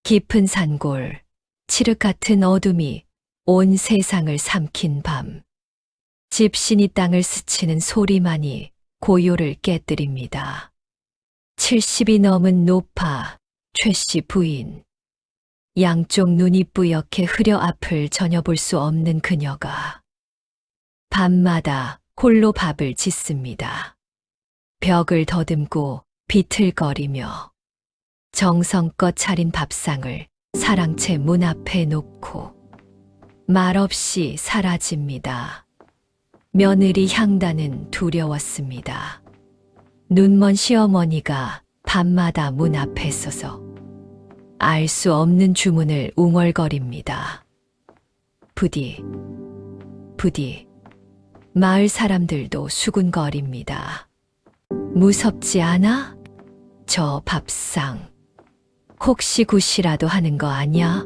깊은 산골, 칠흑 같은 어둠이 온 세상을 삼킨 밤. 집신이 땅을 스치는 소리만이 고요를 깨뜨립니다. 70이 넘은 노파, 최씨 부인. 양쪽 눈이 뿌옇게 흐려 앞을 전혀 볼 수 없는 그녀가 밤마다 홀로 밥을 짓습니다. 벽을 더듬고 비틀거리며 정성껏 차린 밥상을 사랑채 문 앞에 놓고 말없이 사라집니다. 며느리 향단은 두려웠습니다. 눈먼 시어머니가 밤마다 문 앞에 서서 알 수 없는 주문을 웅얼거립니다. 부디, 부디, 마을 사람들도 수군거립니다. 무섭지 않아? 저 밥상. 혹시 굿이라도 하는 거 아냐?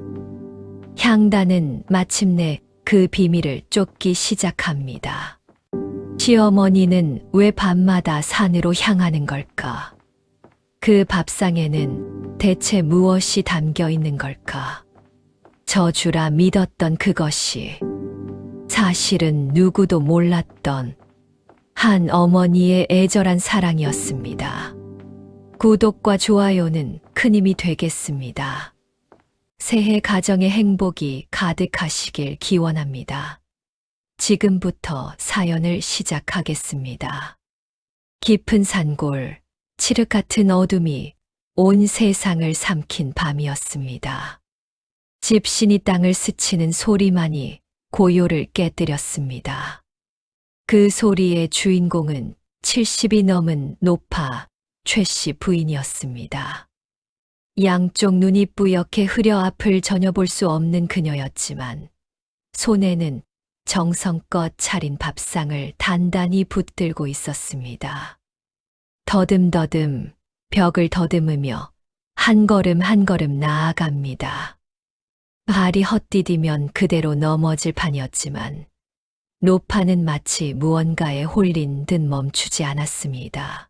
향단은 마침내 그 비밀을 쫓기 시작합니다. 시어머니는 왜 밤마다 산으로 향하는 걸까? 그 밥상에는 대체 무엇이 담겨 있는 걸까? 저주라 믿었던 그것이 사실은 누구도 몰랐던 한 어머니의 애절한 사랑이었습니다. 구독과 좋아요는 큰 힘이 되겠습니다. 새해 가정의 행복이 가득하시길 기원합니다. 지금부터 사연을 시작하겠습니다. 깊은 산골, 칠흑 같은 어둠이 온 세상을 삼킨 밤이었습니다. 집신이 땅을 스치는 소리만이 고요를 깨뜨렸습니다. 그 소리의 주인공은 70이 넘은 노파, 최씨 부인이었습니다. 양쪽 눈이 뿌옇게 흐려 앞을 전혀 볼 수 없는 그녀였지만 손에는 정성껏 차린 밥상을 단단히 붙들고 있었습니다. 더듬더듬 벽을 더듬으며 한 걸음 한 걸음 나아갑니다. 발이 헛디디면 그대로 넘어질 판이었지만 노파는 마치 무언가에 홀린 듯 멈추지 않았습니다.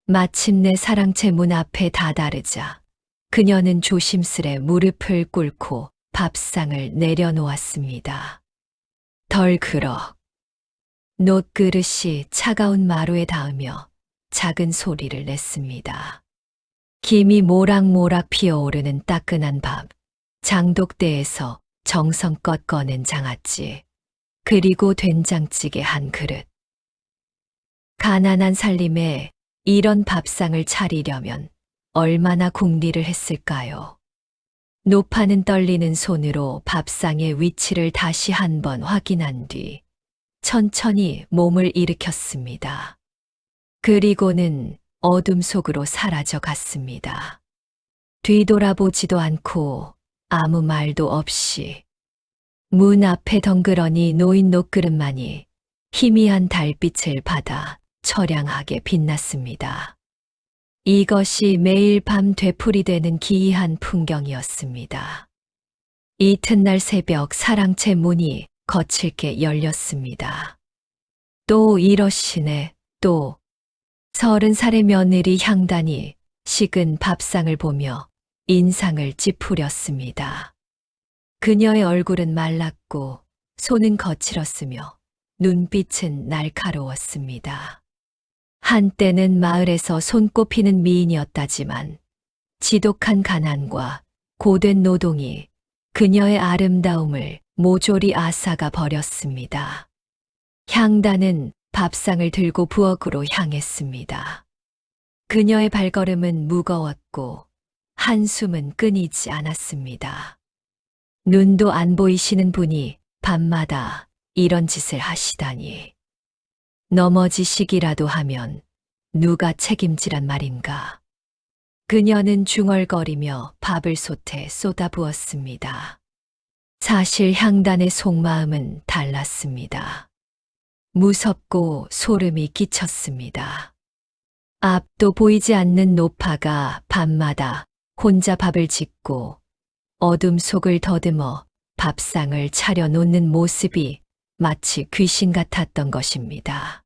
마침내 사랑채 문 앞에 다다르자 그녀는 조심스레 무릎을 꿇고 밥상을 내려놓았습니다. 덜그럭 놋그릇이 차가운 마루에 닿으며 작은 소리를 냈습니다. 김이 모락모락 피어오르는 따끈한 밥, 장독대에서 정성껏 꺼낸 장아찌, 그리고 된장찌개 한 그릇. 가난한 살림에 이런 밥상을 차리려면 얼마나 궁리를 했을까요? 노파는 떨리는 손으로 밥상의 위치를 다시 한번 확인한 뒤 천천히 몸을 일으켰습니다. 그리고는 어둠 속으로 사라져 갔습니다. 뒤돌아보지도 않고 아무 말도 없이 문 앞에 덩그러니 놓인 놋그릇만이 희미한 달빛을 받아 처량하게 빛났습니다. 이것이 매일 밤 되풀이되는 기이한 풍경이었습니다. 이튿날 새벽 사랑채 문이 거칠게 열렸습니다. 또 이러시네, 또. 30살의 며느리 향단이 식은 밥상을 보며 인상을 찌푸렸습니다. 그녀의 얼굴은 말랐고 손은 거칠었으며 눈빛은 날카로웠습니다. 한때는 마을에서 손꼽히는 미인이었다지만 지독한 가난과 고된 노동이 그녀의 아름다움을 모조리 앗아가 버렸습니다. 향단은 밥상을 들고 부엌으로 향했습니다. 그녀의 발걸음은 무거웠고 한숨은 끊이지 않았습니다. 눈도 안 보이시는 분이 밤마다 이런 짓을 하시다니. 넘어지시기라도 하면 누가 책임지란 말인가. 그녀는 중얼거리며 밥을 솥에 쏟아부었습니다. 사실 향단의 속마음은 달랐습니다. 무섭고 소름이 끼쳤습니다. 앞도 보이지 않는 노파가 밤마다 혼자 밥을 짓고 어둠 속을 더듬어 밥상을 차려놓는 모습이 마치 귀신 같았던 것입니다.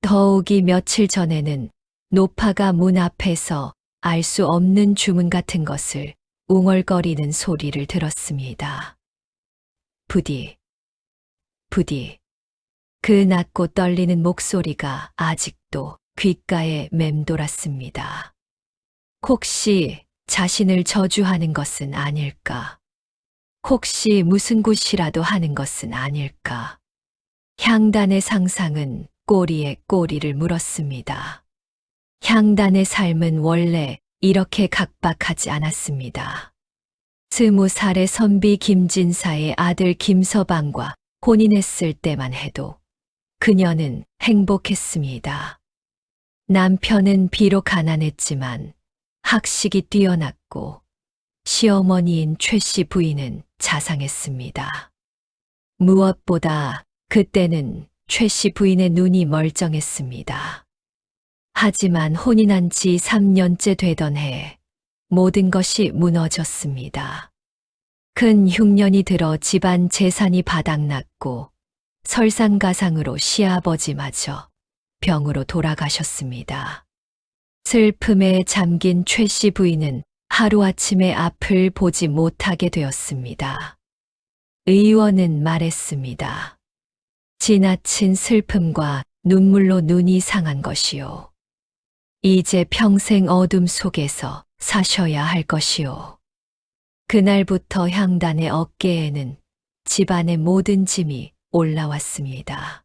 더욱이 며칠 전에는 노파가 문 앞에서 알 수 없는 주문 같은 것을 웅얼거리는 소리를 들었습니다. 부디, 부디. 그 낮고 떨리는 목소리가 아직도 귓가에 맴돌았습니다. 혹시 자신을 저주하는 것은 아닐까? 혹시 무슨 굿이라도 하는 것은 아닐까? 향단의 상상은 꼬리에 꼬리를 물었습니다. 향단의 삶은 원래 이렇게 각박하지 않았습니다. 20살의 선비 김진사의 아들 김서방과 혼인했을 때만 해도 그녀는 행복했습니다. 남편은 비록 가난했지만 학식이 뛰어났고 시어머니인 최 씨 부인은 자상했습니다. 무엇보다 그때는 최 씨 부인의 눈이 멀쩡했습니다. 하지만 혼인한 지 3년째 되던 해 모든 것이 무너졌습니다. 큰 흉년이 들어 집안 재산이 바닥났고 설상가상으로 시아버지마저 병으로 돌아가셨습니다. 슬픔에 잠긴 최 씨 부인은 하루아침에 앞을 보지 못하게 되었습니다. 의원은 말했습니다. 지나친 슬픔과 눈물로 눈이 상한 것이요. 이제 평생 어둠 속에서 사셔야 할 것이요. 그날부터 향단의 어깨에는 집안의 모든 짐이 올라왔습니다.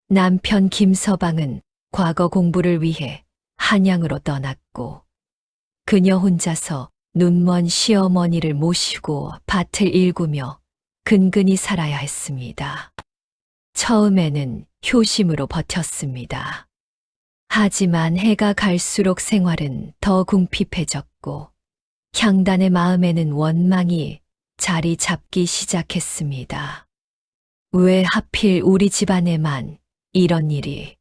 남편 김서방은 과거 공부를 위해 한양으로 떠났고 그녀 혼자서 눈먼 시어머니를 모시고 밭을 일구며 근근히 살아야 했습니다. 처음에는 효심으로 버텼습니다. 하지만 해가 갈수록 생활은 더 궁핍해졌고 향단의 마음에는 원망이 자리 잡기 시작했습니다. 왜 하필 우리 집안에만 이런 일이?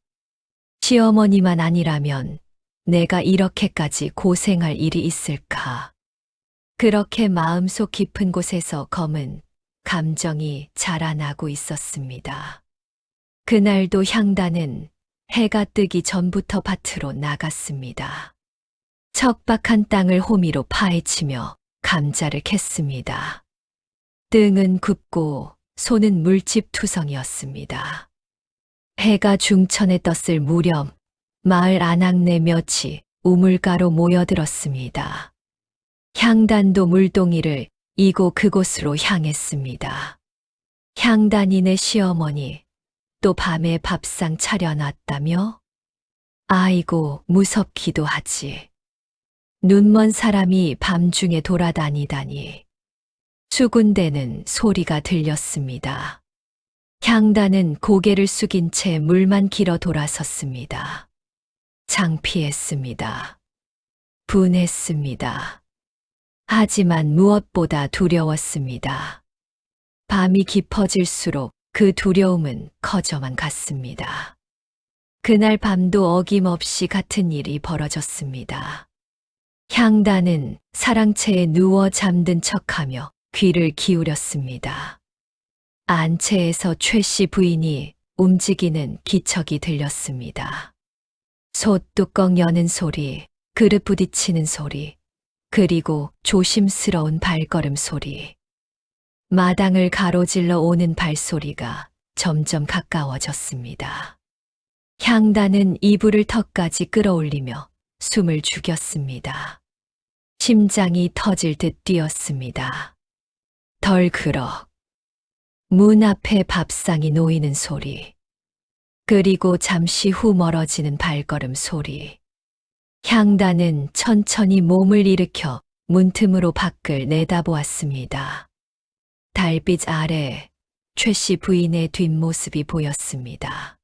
시어머니만 아니라면 내가 이렇게까지 고생할 일이 있을까? 그렇게 마음속 깊은 곳에서 검은 감정이 자라나고 있었습니다. 그날도 향단은 해가 뜨기 전부터 밭으로 나갔습니다. 척박한 땅을 호미로 파헤치며 감자를 캤습니다. 등은 굽고 손은 물집투성이었습니다. 해가 중천에 떴을 무렵 마을 안악내 몇이 우물가로 모여들었습니다. 향단도 물동이를 이고 그곳으로 향했습니다. 향단이네 시어머니 또 밤에 밥상 차려놨다며? 아이고 무섭기도 하지. 눈먼 사람이 밤중에 돌아다니다니. 수군대는 소리가 들렸습니다. 향단은 고개를 숙인 채 물만 길어 돌아섰습니다. 창피했습니다. 분했습니다. 하지만 무엇보다 두려웠습니다. 밤이 깊어질수록 그 두려움은 커져만 갔습니다. 그날 밤도 어김없이 같은 일이 벌어졌습니다. 향단은 사랑채에 누워 잠든 척하며 귀를 기울였습니다. 안채에서 최 씨 부인이 움직이는 기척이 들렸습니다. 솥뚜껑 여는 소리, 그릇 부딪히는 소리, 그리고 조심스러운 발걸음 소리. 마당을 가로질러 오는 발소리가 점점 가까워졌습니다. 향단은 이불을 턱까지 끌어올리며 숨을 죽였습니다. 심장이 터질 듯 뛰었습니다. 덜그럭. 문 앞에 밥상이 놓이는 소리. 그리고 잠시 후 멀어지는 발걸음 소리. 향단은 천천히 몸을 일으켜 문틈으로 밖을 내다보았습니다. 달빛 아래 최 씨 부인의 뒷모습이 보였습니다.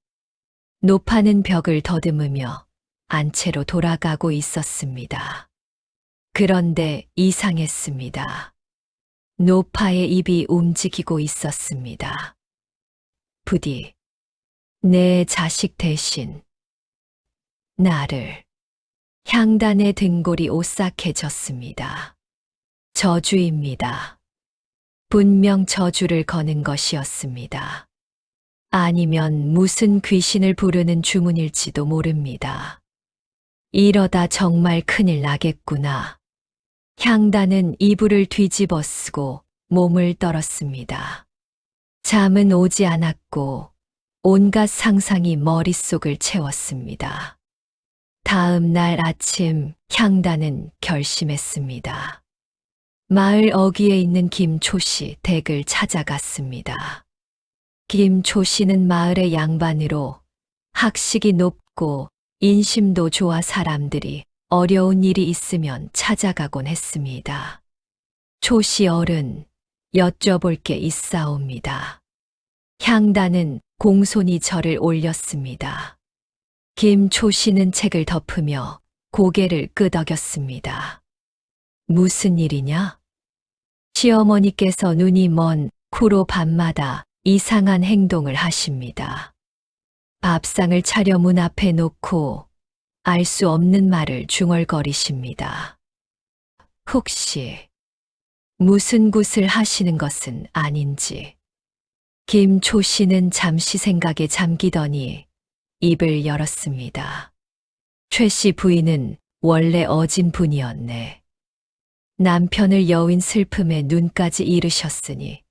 노파는 벽을 더듬으며 안채로 돌아가고 있었습니다. 그런데 이상했습니다. 노파의 입이 움직이고 있었습니다. 부디 내 자식 대신 나를. 향단의 등골이 오싹해졌습니다. 저주입니다. 분명 저주를 거는 것이었습니다. 아니면 무슨 귀신을 부르는 주문일지도 모릅니다. 이러다 정말 큰일 나겠구나. 향단은 이불을 뒤집어 쓰고 몸을 떨었습니다. 잠은 오지 않았고 온갖 상상이 머릿속을 채웠습니다. 다음 날 아침 향단은 결심했습니다. 마을 어귀에 있는 김초씨 댁을 찾아갔습니다. 김초씨는 마을의 양반으로 학식이 높고 인심도 좋아 사람들이 어려운 일이 있으면 찾아가곤 했습니다. 초씨 어른, 여쭤볼 게 있사옵니다. 향단은 공손히 절을 올렸습니다. 김초씨는 책을 덮으며 고개를 끄덕였습니다. 무슨 일이냐? 시어머니께서 눈이 먼 후로 밤마다 이상한 행동을 하십니다. 밥상을 차려 문 앞에 놓고 알 수 없는 말을 중얼거리십니다. 혹시 무슨 굿을 하시는 것은 아닌지. 김초씨는 잠시 생각에 잠기더니 입을 열었습니다. 최씨 부인은 원래 어진 분이었네. 남편을 여윈 슬픔에 눈까지 잃으셨으니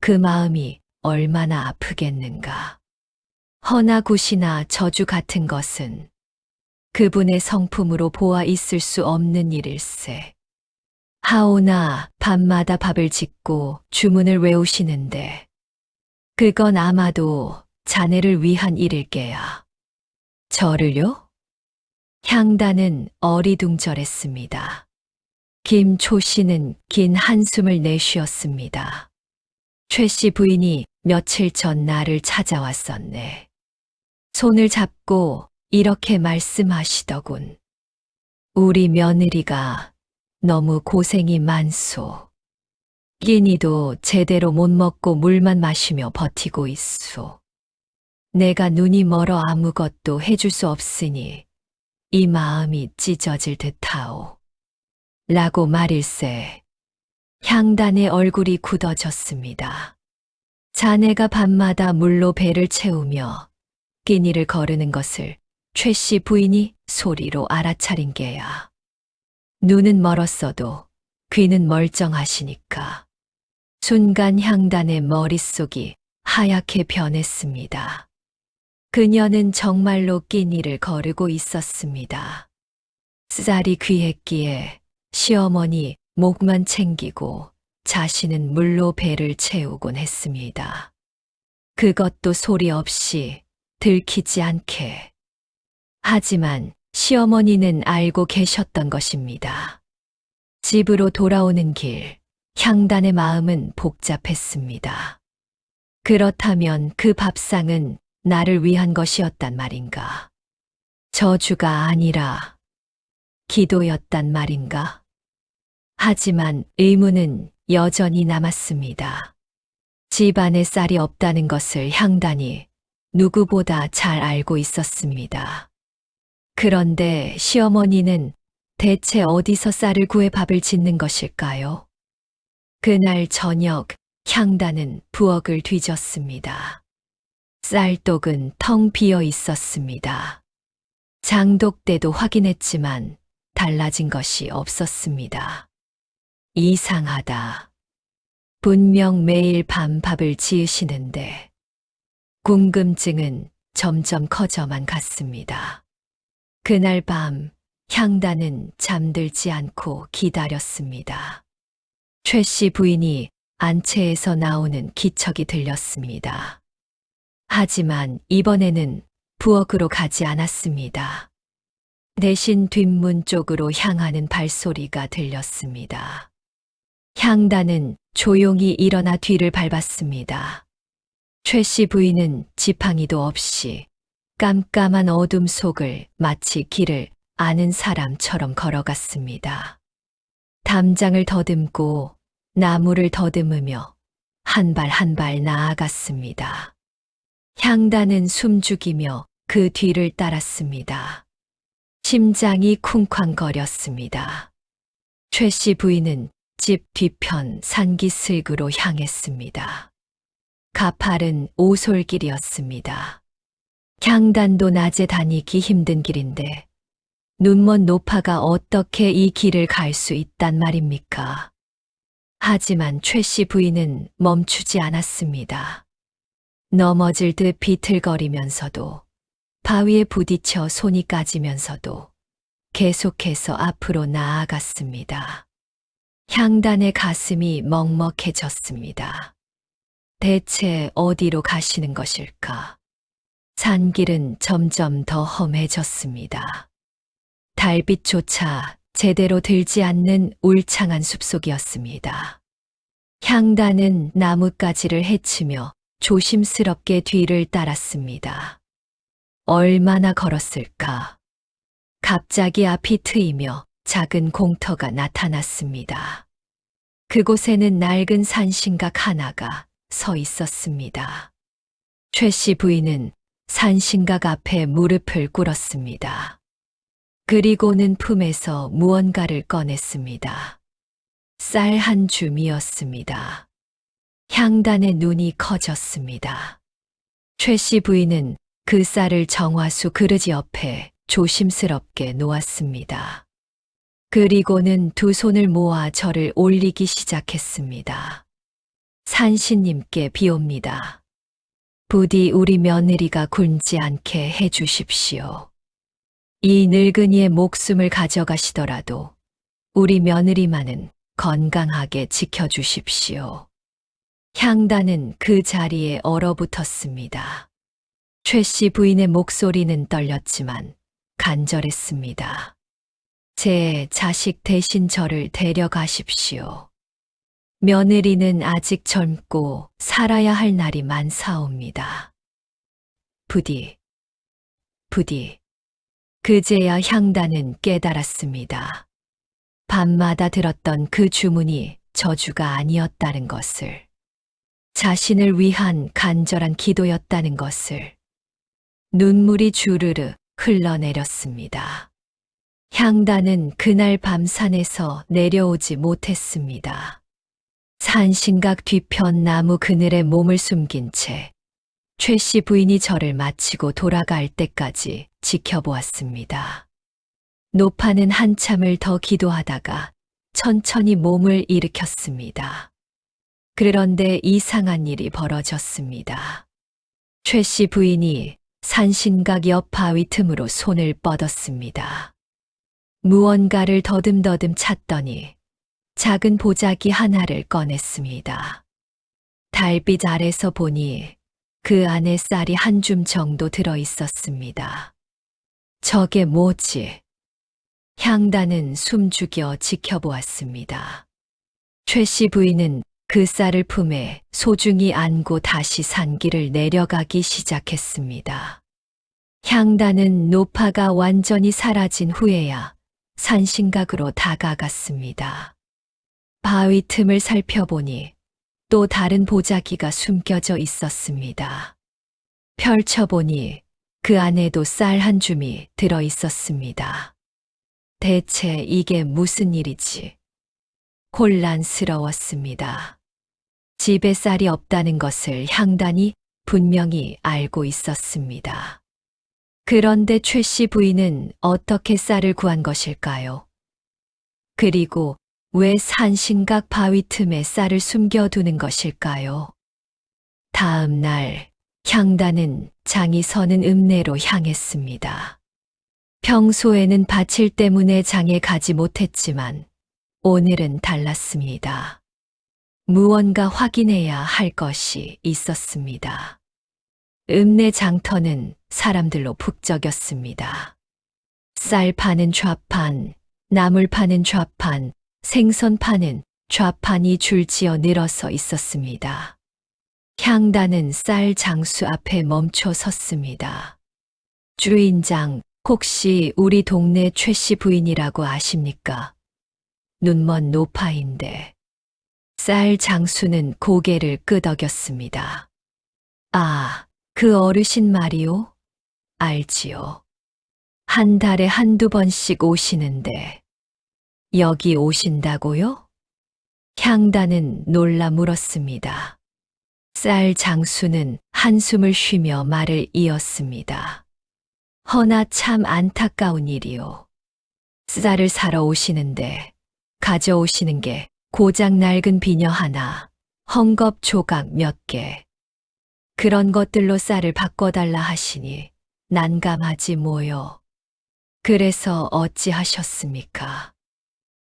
그 마음이 얼마나 아프겠는가. 허나 굿이나 저주 같은 것은 그분의 성품으로 보아 있을 수 없는 일일세. 하오나 밤마다 밥을 짓고 주문을 외우시는데 그건 아마도 자네를 위한 일일게야. 저를요? 향단은 어리둥절했습니다. 김초씨는 긴 한숨을 내쉬었습니다. 최씨 부인이 며칠 전 나를 찾아왔었네. 손을 잡고 이렇게 말씀하시더군. 우리 며느리가 너무 고생이 많소. 끼니도 제대로 못 먹고 물만 마시며 버티고 있소. 내가 눈이 멀어 아무것도 해줄 수 없으니 이 마음이 찢어질 듯하오. 라고 말일세. 향단의 얼굴이 굳어졌습니다. 자네가 밤마다 물로 배를 채우며 끼니를 거르는 것을 최씨 부인이 소리로 알아차린 게야. 눈은 멀었어도 귀는 멀쩡하시니까. 순간 향단의 머릿속이 하얗게 변했습니다. 그녀는 정말로 끼니를 거르고 있었습니다. 쌀이 귀했기에 시어머니 목만 챙기고 자신은 물로 배를 채우곤 했습니다. 그것도 소리 없이 들키지 않게. 하지만 시어머니는 알고 계셨던 것입니다. 집으로 돌아오는 길, 향단의 마음은 복잡했습니다. 그렇다면 그 밥상은 나를 위한 것이었단 말인가? 저주가 아니라 기도였단 말인가? 하지만 의문은 여전히 남았습니다. 집안에 쌀이 없다는 것을 향단이 누구보다 잘 알고 있었습니다. 그런데 시어머니는 대체 어디서 쌀을 구해 밥을 짓는 것일까요? 그날 저녁 향단은 부엌을 뒤졌습니다. 쌀독은 텅 비어 있었습니다. 장독대도 확인했지만 달라진 것이 없었습니다. 이상하다. 분명 매일 밤 밥을 지으시는데 궁금증은 점점 커져만 갔습니다. 그날 밤 향단은 잠들지 않고 기다렸습니다. 최씨 부인이 안채에서 나오는 기척이 들렸습니다. 하지만 이번에는 부엌으로 가지 않았습니다. 대신 뒷문 쪽으로 향하는 발소리가 들렸습니다. 향단은 조용히 일어나 뒤를 밟았습니다. 최씨 부인은 지팡이도 없이 깜깜한 어둠 속을 마치 길을 아는 사람처럼 걸어갔습니다. 담장을 더듬고 나무를 더듬으며 한 발 한 발 나아갔습니다. 향단은 숨죽이며 그 뒤를 따랐습니다. 심장이 쿵쾅거렸습니다. 최씨 부인은 집 뒤편 산기슭으로 향했습니다. 가파른 오솔길이었습니다. 향단도 낮에 다니기 힘든 길인데 눈먼 노파가 어떻게 이 길을 갈 수 있단 말입니까? 하지만 최 씨 부인은 멈추지 않았습니다. 넘어질 듯 비틀거리면서도 바위에 부딪혀 손이 까지면서도 계속해서 앞으로 나아갔습니다. 향단의 가슴이 먹먹해졌습니다. 대체 어디로 가시는 것일까? 산길은 점점 더 험해졌습니다. 달빛조차 제대로 들지 않는 울창한 숲속이었습니다. 향단은 나뭇가지를 헤치며 조심스럽게 뒤를 따랐습니다. 얼마나 걸었을까? 갑자기 앞이 트이며 작은 공터가 나타났습니다. 그곳에는 낡은 산신각 하나가 서 있었습니다. 최 씨 부인은 산신각 앞에 무릎을 꿇었습니다. 그리고는 품에서 무언가를 꺼냈습니다. 쌀 한 줌이었습니다. 향단의 눈이 커졌습니다. 최 씨 부인은 그 쌀을 정화수 그릇 옆에 조심스럽게 놓았습니다. 그리고는 두 손을 모아 절을 올리기 시작했습니다. 산신님께 비옵니다. 부디 우리 며느리가 굶지 않게 해 주십시오. 이 늙은이의 목숨을 가져가시더라도 우리 며느리만은 건강하게 지켜주십시오. 향단은 그 자리에 얼어붙었습니다. 최 씨 부인의 목소리는 떨렸지만 간절했습니다. 제 자식 대신 저를 데려가십시오. 며느리는 아직 젊고 살아야 할 날이 많사옵니다. 부디. 그제야 향단은 깨달았습니다. 밤마다 들었던 그 주문이 저주가 아니었다는 것을, 자신을 위한 간절한 기도였다는 것을. 눈물이 주르르 흘러내렸습니다. 향단은 그날 밤 산에서 내려오지 못했습니다. 산신각 뒤편 나무 그늘에 몸을 숨긴 채 최 씨 부인이 절을 마치고 돌아갈 때까지 지켜보았습니다. 노파는 한참을 더 기도하다가 천천히 몸을 일으켰습니다. 그런데 이상한 일이 벌어졌습니다. 최 씨 부인이 산신각 옆 바위 틈으로 손을 뻗었습니다. 무언가를 더듬더듬 찾더니 작은 보자기 하나를 꺼냈습니다. 달빛 아래서 보니 그 안에 쌀이 한 줌 정도 들어 있었습니다. 저게 뭐지? 향단은 숨죽여 지켜보았습니다. 최 씨 부인은 그 쌀을 품에 소중히 안고 다시 산길을 내려가기 시작했습니다. 향단은 노파가 완전히 사라진 후에야 산신각으로 다가갔습니다. 바위 틈을 살펴보니 또 다른 보자기가 숨겨져 있었습니다. 펼쳐보니 그 안에도 쌀 한 줌이 들어 있었습니다. 대체 이게 무슨 일이지? 혼란스러웠습니다. 집에 쌀이 없다는 것을 향단이 분명히 알고 있었습니다. 그런데 최 씨 부인은 어떻게 쌀을 구한 것일까요? 그리고 왜 산신각 바위 틈에 쌀을 숨겨두는 것일까요? 다음 날 향단은 장이 서는 읍내로 향했습니다. 평소에는 밭일 때문에 장에 가지 못했지만 오늘은 달랐습니다. 무언가 확인해야 할 것이 있었습니다. 읍내 장터는 사람들로 북적였습니다. 쌀 파는 좌판, 나물 파는 좌판, 생선 파는 좌판이 줄지어 늘어서 있었습니다. 향단은 쌀 장수 앞에 멈춰 섰습니다. 주인장, 혹시 우리 동네 최 씨 부인이라고 아십니까? 눈먼 노파인데. 쌀 장수는 고개를 끄덕였습니다. 아, 그 어르신 말이요? 알지요. 한 달에 한두 번씩 오시는데. 여기 오신다고요? 향단은 놀라 물었습니다. 쌀 장수는 한숨을 쉬며 말을 이었습니다. 허나 참 안타까운 일이요. 쌀을 사러 오시는데 가져오시는 게 고장 낡은 비녀 하나, 헝겊 조각 몇 개. 그런 것들로 쌀을 바꿔달라 하시니 난감하지 뭐요. 그래서 어찌하셨습니까?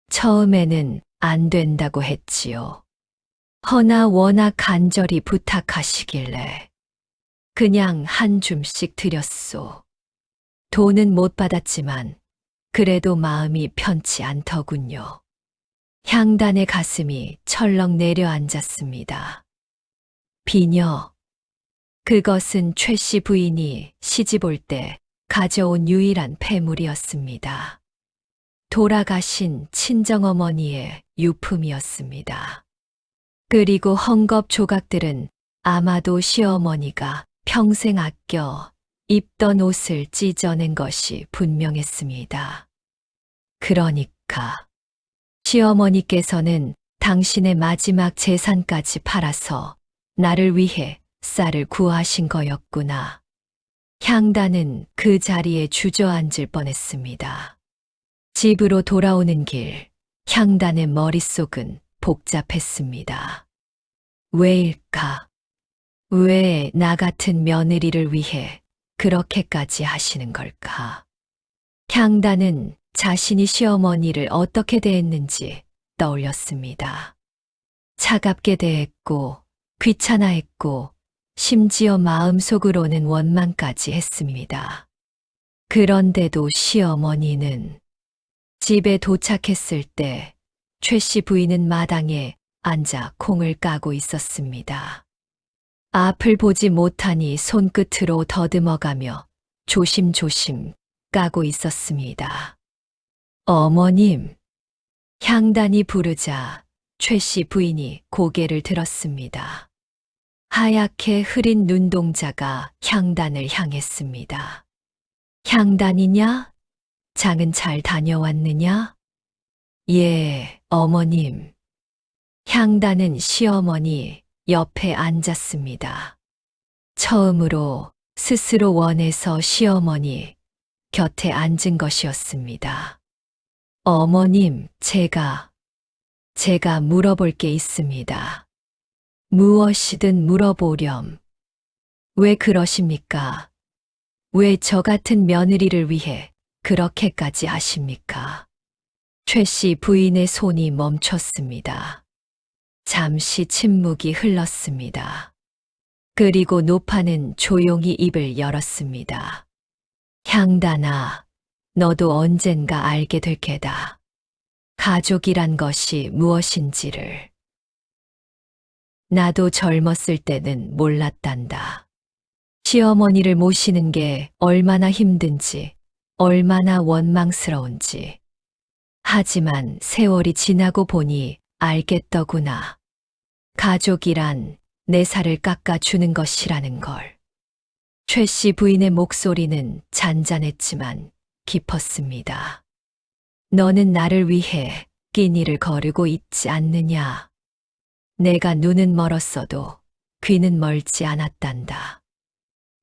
처음에는 안 된다고 했지요. 허나 워낙 간절히 부탁하시길래 그냥 한 줌씩 드렸소. 돈은 못 받았지만 그래도 마음이 편치 않더군요. 향단의 가슴이 철렁 내려앉았습니다. 비녀. 그것은 최 씨 부인이 시집 올 때 가져온 유일한 폐물이었습니다. 돌아가신 친정어머니의 유품이었습니다. 그리고 헝겊 조각들은 아마도 시어머니가 평생 아껴 입던 옷을 찢어낸 것이 분명했습니다. 그러니까 시어머니께서는 당신의 마지막 재산까지 팔아서 나를 위해 쌀을 구하신 거였구나. 향단은 그 자리에 주저앉을 뻔했습니다. 집으로 돌아오는 길, 향단의 머릿속은 복잡했습니다. 왜일까? 왜 나 같은 며느리를 위해 그렇게까지 하시는 걸까? 향단은 자신이 시어머니를 어떻게 대했는지 떠올렸습니다. 차갑게 대했고, 귀찮아했고, 심지어 마음속으로는 원망까지 했습니다. 그런데도 시어머니는 집에 도착했을 때 최 씨 부인은 마당에 앉아 콩을 까고 있었습니다. 앞을 보지 못하니 손끝으로 더듬어가며 조심조심 까고 있었습니다. 어머님, 향단이 부르자 최 씨 부인이 고개를 들었습니다. 하얗게 흐린 눈동자가 향단을 향했습니다. 향단이냐? 장은 잘 다녀왔느냐? 예, 어머님. 향단은 시어머니 옆에 앉았습니다. 처음으로 스스로 원해서 시어머니 곁에 앉은 것이었습니다. 어머님, 제가 물어볼 게 있습니다. 무엇이든 물어보렴. 왜 그러십니까? 왜 저 같은 며느리를 위해 그렇게까지 하십니까? 최 씨 부인의 손이 멈췄습니다. 잠시 침묵이 흘렀습니다. 그리고 노파는 조용히 입을 열었습니다. 향단아, 너도 언젠가 알게 될 게다. 가족이란 것이 무엇인지를. 나도 젊었을 때는 몰랐단다. 시어머니를 모시는 게 얼마나 힘든지, 얼마나 원망스러운지. 하지만 세월이 지나고 보니 알겠더구나. 가족이란 내 살을 깎아주는 것이라는 걸. 최 씨 부인의 목소리는 잔잔했지만 깊었습니다. 너는 나를 위해 끼니를 거르고 있지 않느냐. 내가 눈은 멀었어도 귀는 멀지 않았단다.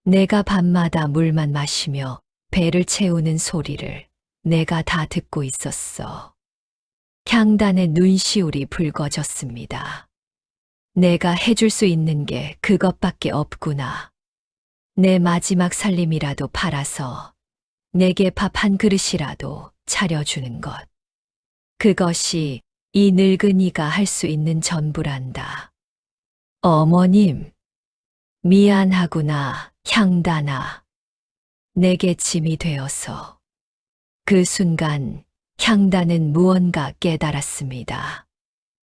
내가 밤마다 물만 마시며 배를 채우는 소리를 내가 다 듣고 있었어. 향단의 눈시울이 붉어졌습니다. 내가 해줄 수 있는 게 그것밖에 없구나. 내 마지막 살림이라도 팔아서 내게 밥 한 그릇이라도 차려주는 것. 그것이 이 늙은이가 할 수 있는 전부란다. 어머님, 미안하구나, 향단아. 내게 짐이 되어서. 그 순간 향단은 무언가 깨달았습니다.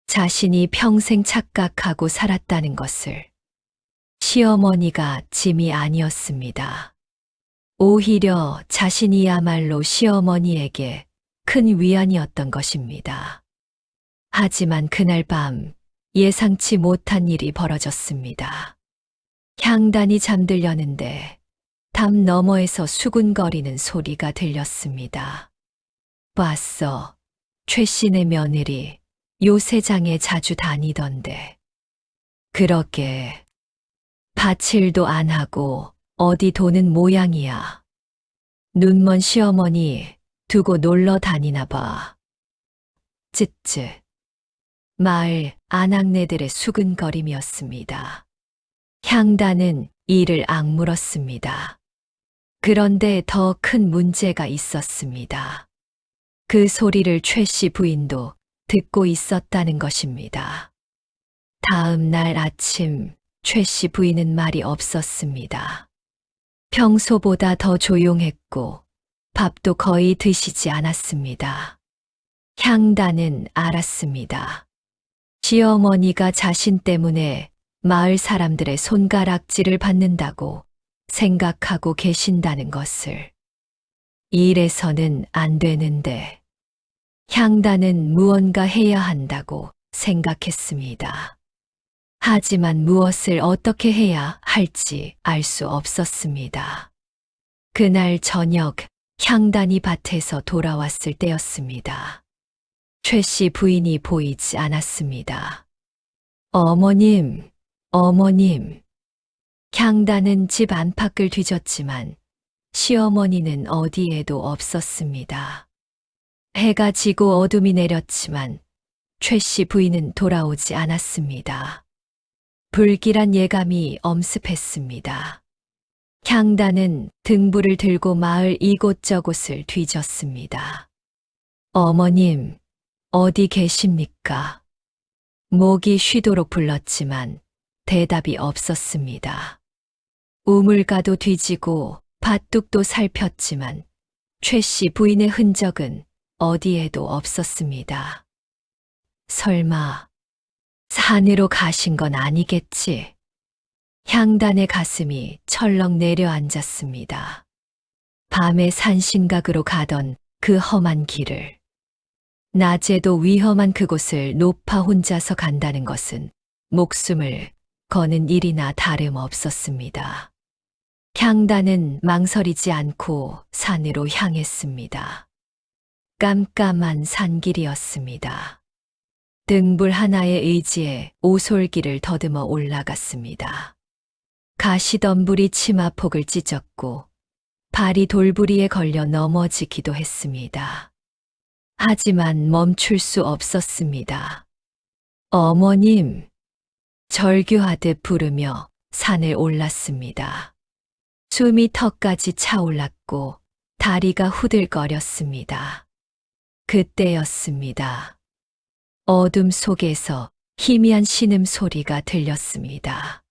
자신이 평생 착각하고 살았다는 것을. 시어머니가 짐이 아니었습니다. 오히려 자신이야말로 시어머니에게 큰 위안이었던 것입니다. 하지만 그날 밤 예상치 못한 일이 벌어졌습니다. 향단이 잠들려는데 담 너머에서 수군거리는 소리가 들렸습니다. 봤어. 최 씨네 며느리 요새장에 자주 다니던데. 그러게. 밭일도 안 하고 어디 도는 모양이야. 눈먼 시어머니 두고 놀러 다니나 봐. 쯧쯧. 마을 아낙네들의 수근거림이었습니다. 향단은 이를 악물었습니다. 그런데 더 큰 문제가 있었습니다. 그 소리를 최 씨 부인도 듣고 있었다는 것입니다. 다음 날 아침 최 씨 부인은 말이 없었습니다. 평소보다 더 조용했고 밥도 거의 드시지 않았습니다. 향단은 알았습니다. 시어머니가 자신 때문에 마을 사람들의 손가락질을 받는다고 생각하고 계신다는 것을. 이래서는 안 되는데 향단은 무언가 해야 한다고 생각했습니다. 하지만 무엇을 어떻게 해야 할지 알 수 없었습니다. 그날 저녁 향단이 밭에서 돌아왔을 때였습니다. 최 씨 부인이 보이지 않았습니다. 어머님, 어머님. 향단은 집 안팎을 뒤졌지만 시어머니는 어디에도 없었습니다. 해가 지고 어둠이 내렸지만 최 씨 부인은 돌아오지 않았습니다. 불길한 예감이 엄습했습니다. 향단은 등불을 들고 마을 이곳저곳을 뒤졌습니다. 어머님, 어디 계십니까? 목이 쉬도록 불렀지만 대답이 없었습니다. 우물가도 뒤지고 밭둑도 살폈지만 최 씨 부인의 흔적은 어디에도 없었습니다. 설마 산으로 가신 건 아니겠지? 향단의 가슴이 철렁 내려앉았습니다. 밤에 산신각으로 가던 그 험한 길을, 낮에도 위험한 그곳을 높아 혼자서 간다는 것은 목숨을 거는 일이나 다름없었습니다. 향단은 망설이지 않고 산으로 향했습니다. 깜깜한 산길이었습니다. 등불 하나의 의지에 오솔길을 더듬어 올라갔습니다. 가시덤불이 치마폭을 찢었고 발이 돌부리에 걸려 넘어지기도 했습니다. 하지만 멈출 수 없었습니다. 어머님, 절규하듯 부르며 산을 올랐습니다. 숨이 턱까지 차올랐고 다리가 후들거렸습니다. 그때였습니다. 어둠 속에서 희미한 신음소리가 들렸습니다.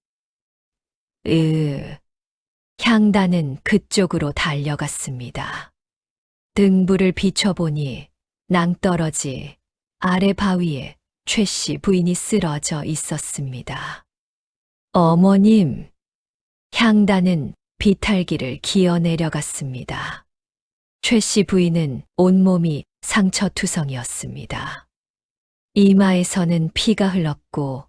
향단은 그쪽으로 달려갔습니다. 등불을 비춰보니 낭떠러지 아래 바위에 최 씨 부인이 쓰러져 있었습니다. 어머님, 향단은 비탈기를 기어 내려갔습니다. 최 씨 부인은 온몸이 상처투성이었습니다. 이마에서는 피가 흘렀고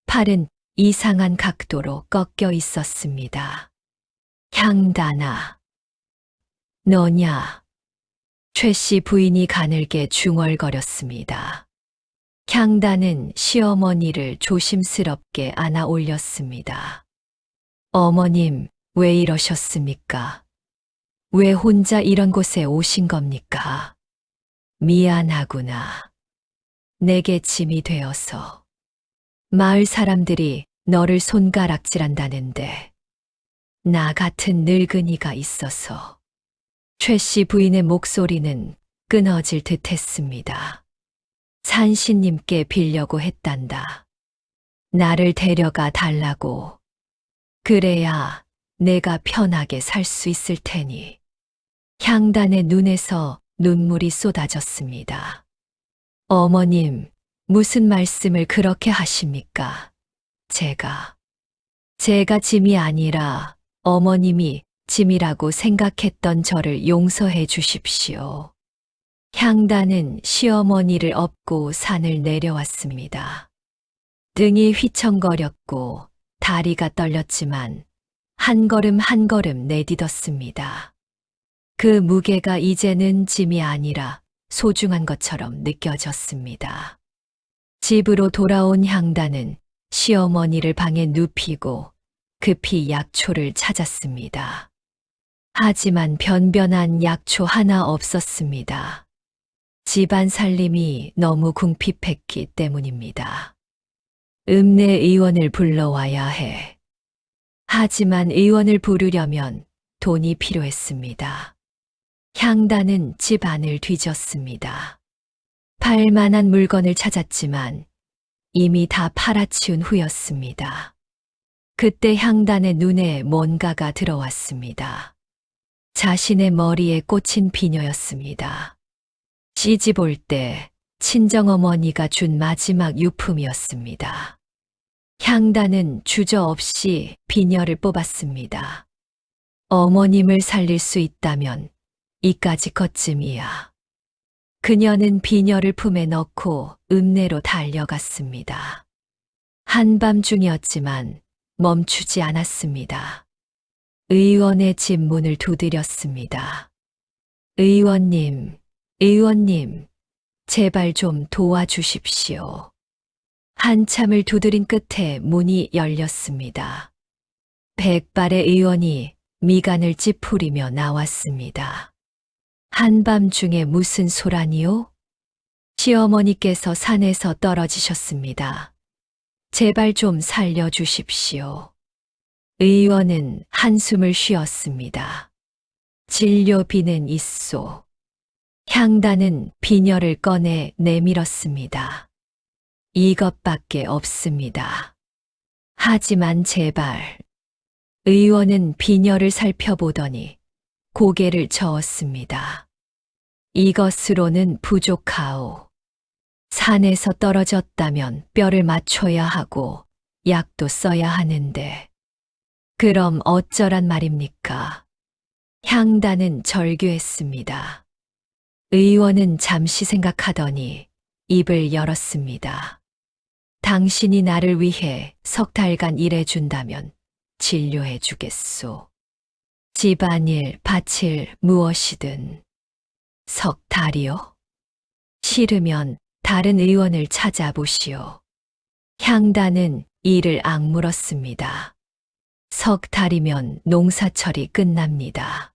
팔은 이상한 각도로 꺾여 있었습니다. 향단아, 너냐? 최 씨 부인이 가늘게 중얼거렸습니다. 향단은 시어머니를 조심스럽게 안아 올렸습니다. 어머님, 왜 이러셨습니까? 왜 혼자 이런 곳에 오신 겁니까? 미안하구나. 내게 짐이 되어서. 마을 사람들이 너를 손가락질한다는데 나 같은 늙은이가 있어서. 최 씨 부인의 목소리는 끊어질 듯 했습니다. 산신님께 빌려고 했단다. 나를 데려가 달라고. 그래야 내가 편하게 살 수 있을 테니. 향단의 눈에서 눈물이 쏟아졌습니다. 어머님, 무슨 말씀을 그렇게 하십니까? 제가 짐이 아니라 어머님이 짐이라고 생각했던 저를 용서해 주십시오. 향단은 시어머니를 업고 산을 내려왔습니다. 등이 휘청거렸고 다리가 떨렸지만 한 걸음 한 걸음 내딛었습니다. 그 무게가 이제는 짐이 아니라 소중한 것처럼 느껴졌습니다. 집으로 돌아온 향단은 시어머니를 방에 눕히고 급히 약초를 찾았습니다. 하지만 변변한 약초 하나 없었습니다. 집안 살림이 너무 궁핍했기 때문입니다. 읍내 의원을 불러와야 해. 하지만 의원을 부르려면 돈이 필요했습니다. 향단은 집 안을 뒤졌습니다. 팔만한 물건을 찾았지만 이미 다 팔아치운 후였습니다. 그때 향단의 눈에 뭔가가 들어왔습니다. 자신의 머리에 꽂힌 비녀였습니다. 시집 올 때 친정어머니가 준 마지막 유품이었습니다. 향단은 주저없이 비녀를 뽑았습니다. 어머님을 살릴 수 있다면 이까지 것쯤이야. 그녀는 비녀를 품에 넣고 읍내로 달려갔습니다. 한밤중이었지만 멈추지 않았습니다. 의원의 집 문을 두드렸습니다. 의원님, 의원님, 제발 좀 도와주십시오. 한참을 두드린 끝에 문이 열렸습니다. 백발의 의원이 미간을 찌푸리며 나왔습니다. 한밤중에 무슨 소란이요? 시어머니께서 산에서 떨어지셨습니다. 제발 좀 살려주십시오. 의원은 한숨을 쉬었습니다. 진료비는 있소. 향단은 비녀를 꺼내 내밀었습니다. 이것밖에 없습니다. 하지만 제발. 의원은 비녀를 살펴보더니 고개를 저었습니다. 이것으로는 부족하오. 산에서 떨어졌다면 뼈를 맞춰야 하고 약도 써야 하는데. 그럼 어쩌란 말입니까? 향단은 절규했습니다. 의원은 잠시 생각하더니 입을 열었습니다. 당신이 나를 위해 석 달간 일해준다면 진료해 주겠소. 집안일, 밭일, 무엇이든. 석 달이요? 싫으면 다른 의원을 찾아보시오. 향단은 이를 악물었습니다. 석 달이면 농사철이 끝납니다.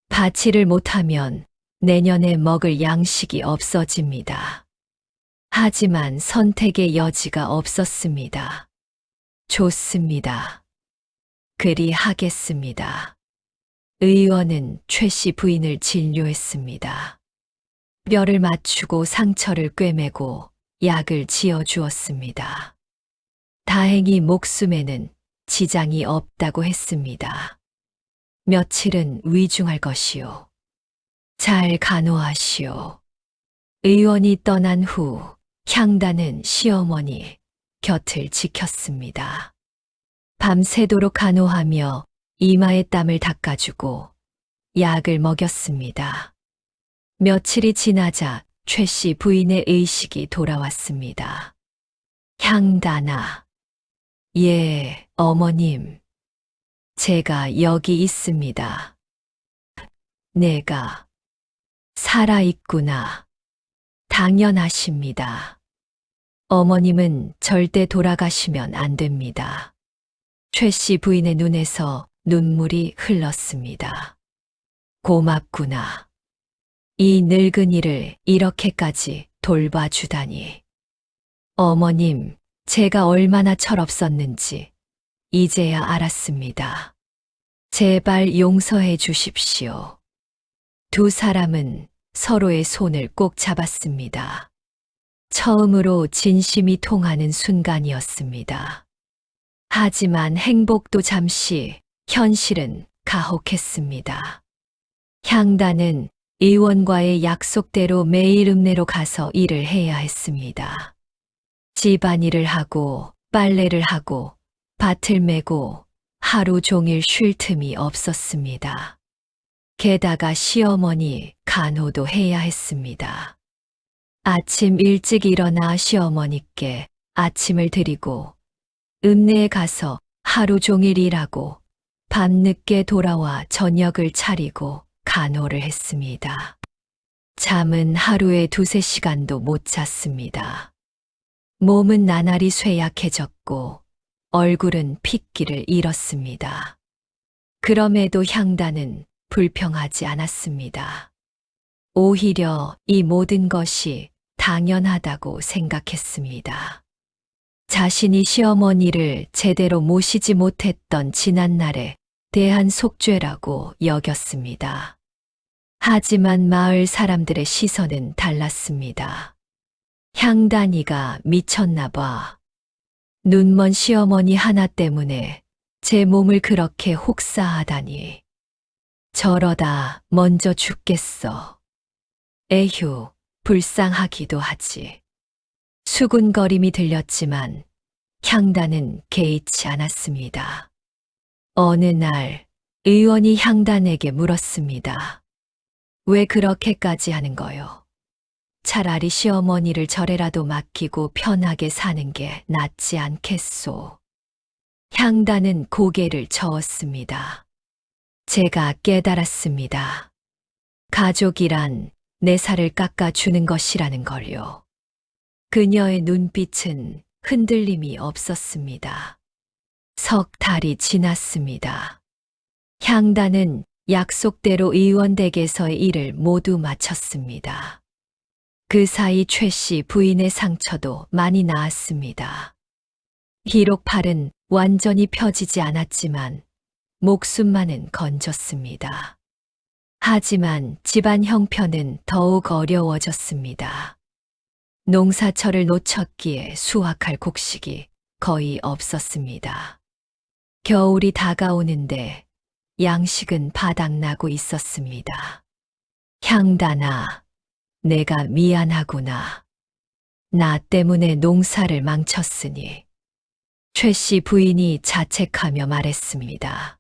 밭일을 못하면 내년에 먹을 양식이 없어집니다. 하지만 선택의 여지가 없었습니다. 좋습니다. 그리 하겠습니다. 의원은 최 씨 부인을 진료했습니다. 뼈를 맞추고 상처를 꿰매고 약을 지어 주었습니다. 다행히 목숨에는 지장이 없다고 했습니다. 며칠은 위중할 것이요. 잘 간호하시오. 의원이 떠난 후 향단은 시어머니 곁을 지켰습니다. 밤새도록 간호하며 이마에 땀을 닦아주고 약을 먹였습니다. 며칠이 지나자 최 씨 부인의 의식이 돌아왔습니다. 향단아. 예, 어머님. 제가 여기 있습니다. 내가 살아있구나. 당연하십니다. 어머님은 절대 돌아가시면 안 됩니다. 최 씨 부인의 눈에서 눈물이 흘렀습니다. 고맙구나. 이 늙은이를 이렇게까지 돌봐주다니. 어머님, 제가 얼마나 철없었는지 이제야 알았습니다. 제발 용서해 주십시오. 두 사람은 서로의 손을 꼭 잡았습니다. 처음으로 진심이 통하는 순간이었습니다. 하지만 행복도 잠시, 현실은 가혹했습니다. 향단은 의원과의 약속대로 매일 읍내로 가서 일을 해야 했습니다. 집안일을 하고 빨래를 하고 밭을 메고 하루 종일 쉴 틈이 없었습니다. 게다가 시어머니 간호도 해야 했습니다. 아침 일찍 일어나 시어머니께 아침을 드리고 읍내에 가서 하루 종일 일하고 밤늦게 돌아와 저녁을 차리고 간호를 했습니다. 잠은 하루에 2~3시간도 못 잤습니다. 몸은 나날이 쇠약해졌고 얼굴은 핏기를 잃었습니다. 그럼에도 향단은 불평하지 않았습니다. 오히려 이 모든 것이 당연하다고 생각했습니다. 자신이 시어머니를 제대로 모시지 못했던 지난날에 대한 속죄라고 여겼습니다. 하지만 마을 사람들의 시선은 달랐습니다. 향단이가 미쳤나 봐. 눈먼 시어머니 하나 때문에 제 몸을 그렇게 혹사하다니. 저러다 먼저 죽겠어. 에휴, 불쌍하기도 하지. 수군거림이 들렸지만 향단은 개의치 않았습니다. 어느 날 의원이 향단에게 물었습니다. 왜 그렇게까지 하는 거요? 차라리 시어머니를 절에라도 맡기고 편하게 사는 게 낫지 않겠소. 향단은 고개를 저었습니다. 제가 깨달았습니다. 가족이란 내 살을 깎아주는 것이라는 걸요. 그녀의 눈빛은 흔들림이 없었습니다. 석 달이 지났습니다. 향단은 약속대로 의원댁에서의 일을 모두 마쳤습니다. 그 사이 최 씨 부인의 상처도 많이 나았습니다. 비록 팔은 완전히 펴지지 않았지만 목숨만은 건졌습니다. 하지만 집안 형편은 더욱 어려워졌습니다. 농사철을 놓쳤기에 수확할 곡식이 거의 없었습니다. 겨울이 다가오는데 양식은 바닥나고 있었습니다. 향단아, 내가 미안하구나. 나 때문에 농사를 망쳤으니. 최 씨 부인이 자책하며 말했습니다.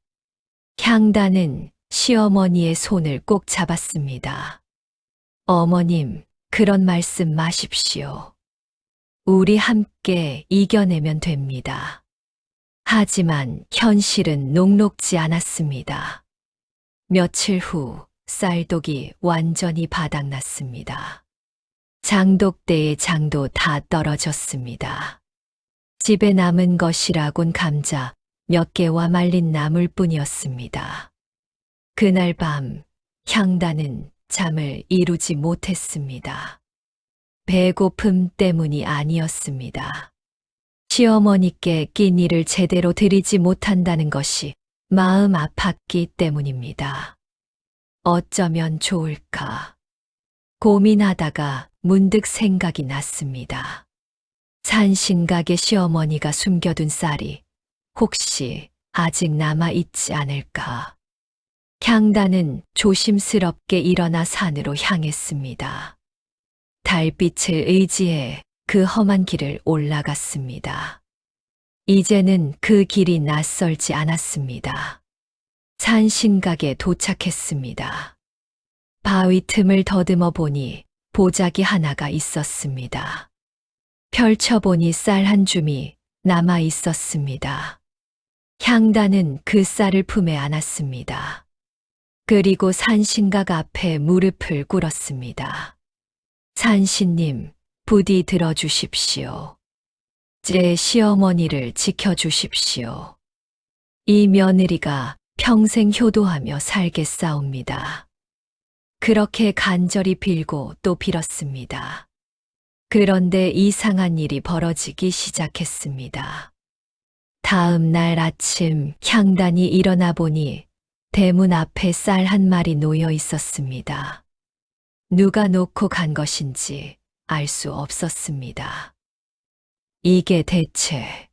향단은 시어머니의 손을 꼭 잡았습니다. 어머님, 그런 말씀 마십시오. 우리 함께 이겨내면 됩니다. 하지만 현실은 녹록지 않았습니다. 며칠 후 쌀독이 완전히 바닥났습니다. 장독대의 장도 다 떨어졌습니다. 집에 남은 것이라곤 감자 몇 개와 말린 나물뿐이었습니다. 그날 밤 향단은 잠을 이루지 못했습니다. 배고픔 때문이 아니었습니다. 시어머니께 끼니를 제대로 드리지 못한다는 것이 마음 아팠기 때문입니다. 어쩌면 좋을까 고민하다가 문득 생각이 났습니다. 산신각의 시어머니가 숨겨둔 쌀이 혹시 아직 남아있지 않을까. 향단은 조심스럽게 일어나 산으로 향했습니다. 달빛을 의지해 그 험한 길을 올라갔습니다. 이제는 그 길이 낯설지 않았습니다. 산신각에 도착했습니다. 바위 틈을 더듬어 보니 보자기 하나가 있었습니다. 펼쳐보니 쌀 한 줌이 남아 있었습니다. 향단은 그 쌀을 품에 안았습니다. 그리고 산신각 앞에 무릎을 꿇었습니다. 산신님, 부디 들어주십시오. 제 시어머니를 지켜주십시오. 이 며느리가 평생 효도하며 살겠사옵니다. 그렇게 간절히 빌고 또 빌었습니다. 그런데 이상한 일이 벌어지기 시작했습니다. 다음 날 아침 향단이 일어나 보니 대문 앞에 쌀 한 마리 놓여 있었습니다. 누가 놓고 간 것인지 알 수 없었습니다. 이게 대체.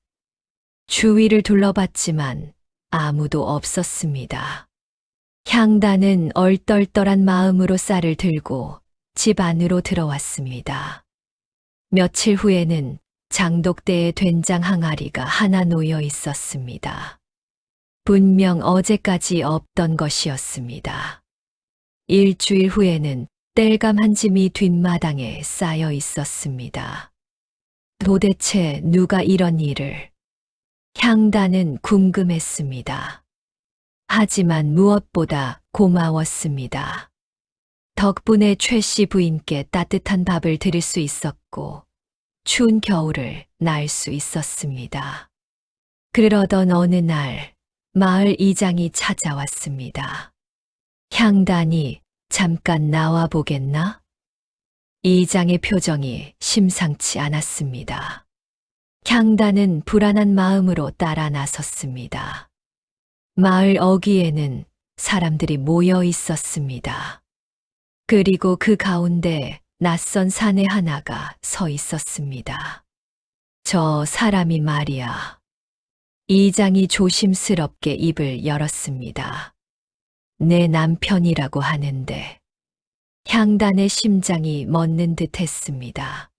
주위를 둘러봤지만 아무도 없었습니다. 향단은 얼떨떨한 마음으로 쌀을 들고 집 안으로 들어왔습니다. 며칠 후에는 장독대에 된장 항아리가 하나 놓여 있었습니다. 분명 어제까지 없던 것이었습니다. 일주일 후에는 땔감 한 짐이 뒷마당에 쌓여 있었습니다. 도대체 누가 이런 일을? 향단은 궁금했습니다. 하지만 무엇보다 고마웠습니다. 덕분에 최 씨 부인께 따뜻한 밥을 드릴 수 있었고 추운 겨울을 날 수 있었습니다. 그러던 어느 날 마을 이장이 찾아왔습니다. 향단이 잠깐 나와 보겠나? 이장의 표정이 심상치 않았습니다. 향단은 불안한 마음으로 따라 나섰습니다. 마을 어귀에는 사람들이 모여 있었습니다. 그리고 그 가운데 낯선 사내 하나가 서 있었습니다. 저 사람이 말이야. 이장이 조심스럽게 입을 열었습니다. 내 남편이라고 하는데. 향단의 심장이 멎는 듯 했습니다.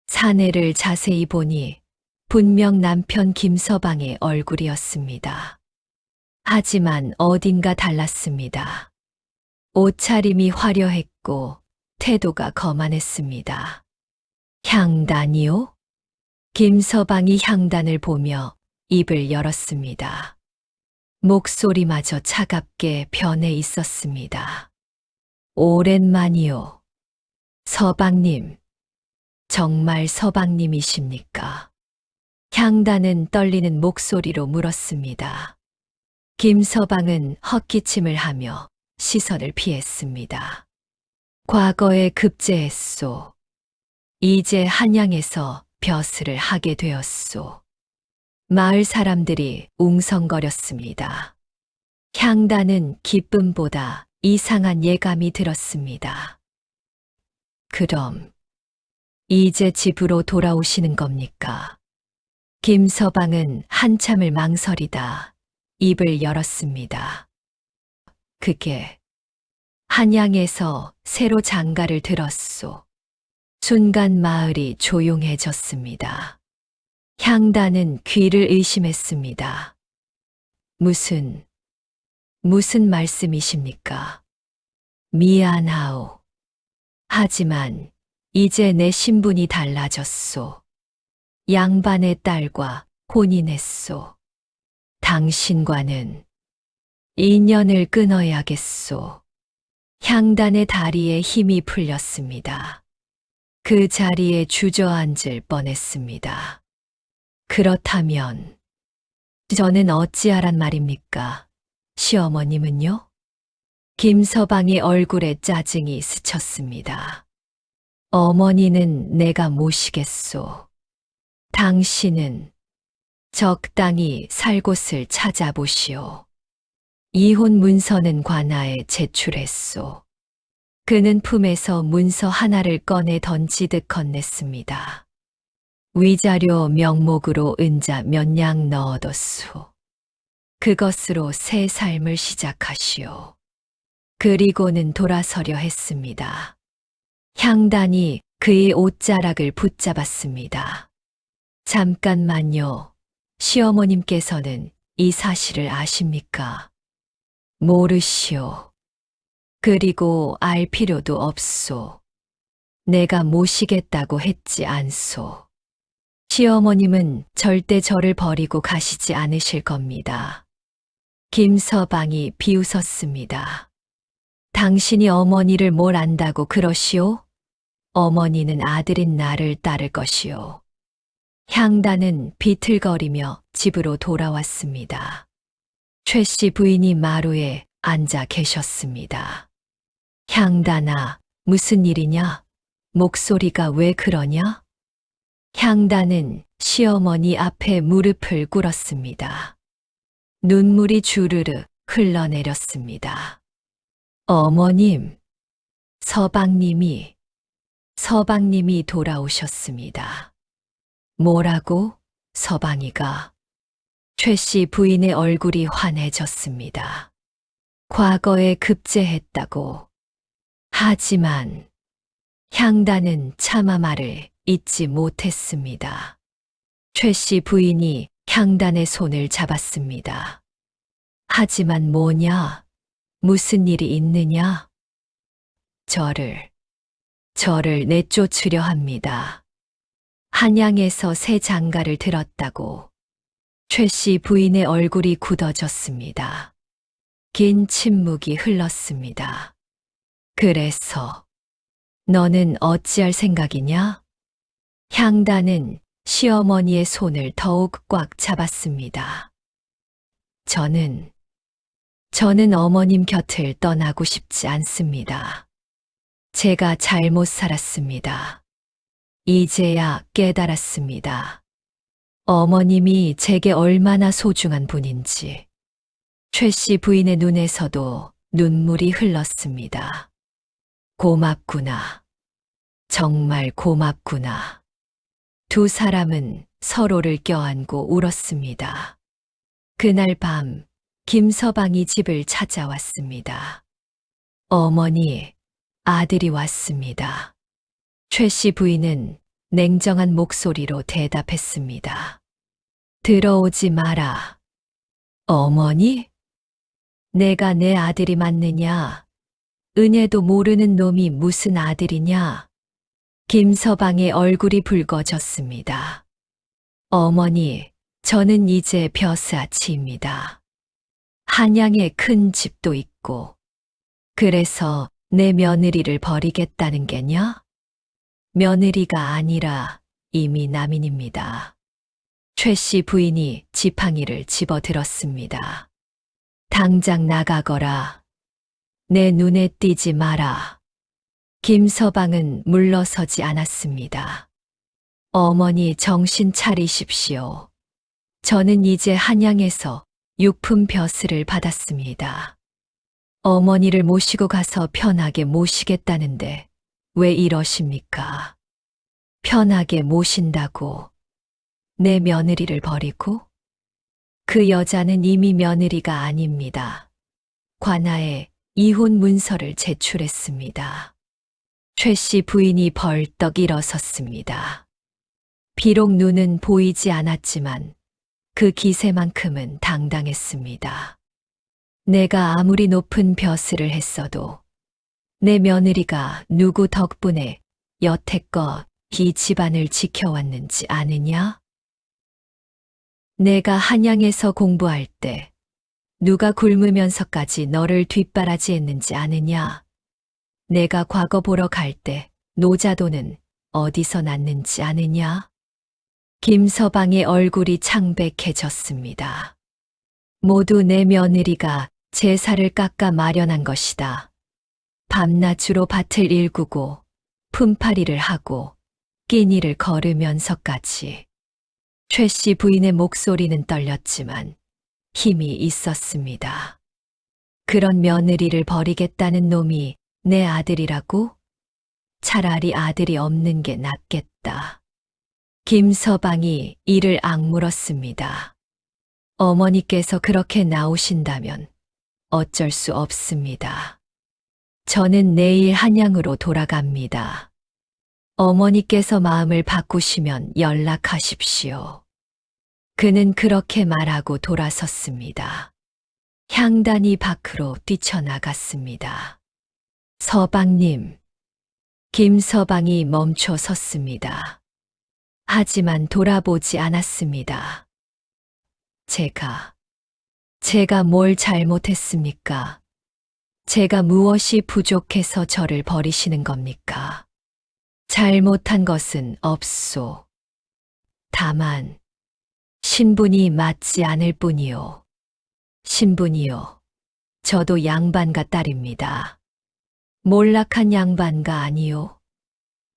사내를 자세히 보니 분명 남편 김서방의 얼굴이었습니다. 하지만 어딘가 달랐습니다. 옷차림이 화려했고 태도가 거만했습니다. 향단이요? 김서방이 향단을 보며 입을 열었습니다. 목소리마저 차갑게 변해 있었습니다. 오랜만이요. 서방님, 정말 서방님이십니까? 향단은 떨리는 목소리로 물었습니다. 김서방은 헛기침을 하며 시선을 피했습니다. 과거에 급제했소. 이제 한양에서 벼슬을 하게 되었소. 마을 사람들이 웅성거렸습니다. 향단은 기쁨보다 이상한 예감이 들었습니다. 그럼 이제 집으로 돌아오시는 겁니까? 김서방은 한참을 망설이다 입을 열었습니다. 그게 한양에서 새로 장가를 들었소. 순간 마을이 조용해졌습니다. 향단은 귀를 의심했습니다. 무슨 말씀이십니까? 미안하오. 하지만 이제 내 신분이 달라졌소. 양반의 딸과 혼인했소. 당신과는 인연을 끊어야겠소. 향단의 다리에 힘이 풀렸습니다. 그 자리에 주저앉을 뻔했습니다. 그렇다면 저는 어찌하란 말입니까? 시어머님은요? 김서방의 얼굴에 짜증이 스쳤습니다. 어머니는 내가 모시겠소. 당신은 적당히 살 곳을 찾아보시오. 이혼 문서는 관아에 제출했소. 그는 품에서 문서 하나를 꺼내 던지듯 건넸습니다. 위자료 명목으로 은자 몇 냥 넣어뒀소. 그것으로 새 삶을 시작하시오. 그리고는 돌아서려 했습니다. 향단이 그의 옷자락을 붙잡았습니다. 잠깐만요. 시어머님께서는 이 사실을 아십니까? 모르시오. 그리고 알 필요도 없소. 내가 모시겠다고 했지 않소. 시어머님은 절대 저를 버리고 가시지 않으실 겁니다. 김서방이 비웃었습니다. 당신이 어머니를 뭘 안다고 그러시오? 어머니는 아들인 나를 따를 것이오. 향단은 비틀거리며 집으로 돌아왔습니다. 최 씨 부인이 마루에 앉아 계셨습니다. 향단아, 무슨 일이냐? 목소리가 왜 그러냐? 향단은 시어머니 앞에 무릎을 꿇었습니다. 눈물이 주르르 흘러내렸습니다. 어머님, 서방님이 돌아오셨습니다. 뭐라고? 서방이가. 최 씨 부인의 얼굴이 환해졌습니다. 과거에 급제했다고. 하지만 향단은 차마 말을 잊지 못했습니다. 최 씨 부인이 향단의 손을 잡았습니다. 하지만 뭐냐? 무슨 일이 있느냐? 저를 내쫓으려 합니다. 한양에서 새 장가를 들었다고. 최 씨 부인의 얼굴이 굳어졌습니다. 긴 침묵이 흘렀습니다. 그래서 너는 어찌할 생각이냐? 향단은 시어머니의 손을 더욱 꽉 잡았습니다. 저는 저는 어머님 곁을 떠나고 싶지 않습니다. 제가 잘못 살았습니다. 이제야 깨달았습니다. 어머님이 제게 얼마나 소중한 분인지. 최 씨 부인의 눈에서도 눈물이 흘렀습니다. 고맙구나. 정말 고맙구나. 두 사람은 서로를 껴안고 울었습니다. 그날 밤 김서방이 집을 찾아왔습니다. 어머니, 아들이 왔습니다. 최 씨 부인은 냉정한 목소리로 대답했습니다. 들어오지 마라. 어머니? 내가 내 아들이 맞느냐? 은혜도 모르는 놈이 무슨 아들이냐? 김서방의 얼굴이 붉어졌습니다. 어머니, 저는 이제 벼슬아치입니다. 한양에 큰 집도 있고, 그래서 내 며느리를 버리겠다는 게냐? 며느리가 아니라 이미 남인입니다. 최 씨 부인이 지팡이를 집어들었습니다. 당장 나가거라. 내 눈에 띄지 마라. 김서방은 물러서지 않았습니다. 어머니 정신 차리십시오. 저는 이제 한양에서 육품 벼슬을 받았습니다. 어머니를 모시고 가서 편하게 모시겠다는데 왜 이러십니까? 편하게 모신다고 내 며느리를 버리고? 그 여자는 이미 며느리가 아닙니다. 관아에 이혼 문서를 제출했습니다. 최 씨 부인이 벌떡 일어섰습니다. 비록 눈은 보이지 않았지만 그 기세만큼은 당당했습니다. 내가 아무리 높은 벼슬을 했어도 내 며느리가 누구 덕분에 여태껏 이 집안을 지켜왔는지 아느냐? 내가 한양에서 공부할 때 누가 굶으면서까지 너를 뒷바라지했는지 아느냐? 내가 과거 보러 갈 때 노자도는 어디서 났는지 아느냐? 김서방의 얼굴이 창백해졌습니다. 모두 내 며느리가 제사를 깎아 마련한 것이다. 밤낮으로 밭을 일구고 품팔이를 하고 끼니를 거르면서까지. 최 씨 부인의 목소리는 떨렸지만 힘이 있었습니다. 그런 며느리를 버리겠다는 놈이 내 아들이라고? 차라리 아들이 없는 게 낫겠다. 김서방이 이를 악물었습니다. 어머니께서 그렇게 나오신다면 어쩔 수 없습니다. 저는 내일 한양으로 돌아갑니다. 어머니께서 마음을 바꾸시면 연락하십시오. 그는 그렇게 말하고 돌아섰습니다. 향단이 밖으로 뛰쳐나갔습니다. 서방님. 김서방이 멈춰 섰습니다. 하지만 돌아보지 않았습니다. 제가 뭘 잘못했습니까? 제가 무엇이 부족해서 저를 버리시는 겁니까? 잘못한 것은 없소. 다만 신분이 맞지 않을 뿐이요. 신분이요. 저도 양반가 딸입니다. 몰락한 양반가 아니요.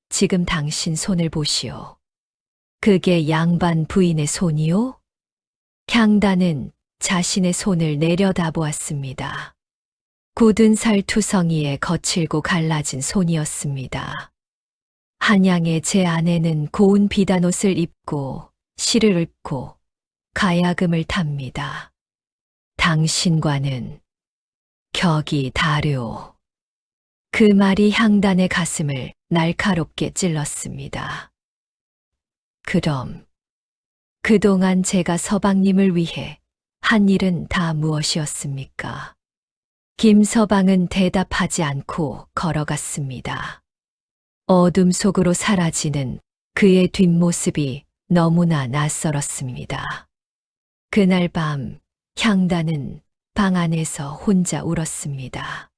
지금 당신 손을 보시오. 그게 양반 부인의 손이요? 향단은 자신의 손을 내려다보았습니다. 굳은 살 투성이에 거칠고 갈라진 손이었습니다. 한양의 제 아내는 고운 비단옷을 입고 실을 읊고 가야금을 탑니다. 당신과는 격이 다르오. 그 말이 향단의 가슴을 날카롭게 찔렀습니다. 그럼 그동안 제가 서방님을 위해 한 일은 다 무엇이었습니까? 김서방은 대답하지 않고 걸어갔습니다. 어둠 속으로 사라지는 그의 뒷모습이 너무나 낯설었습니다. 그날 밤 향단은 방 안에서 혼자 울었습니다.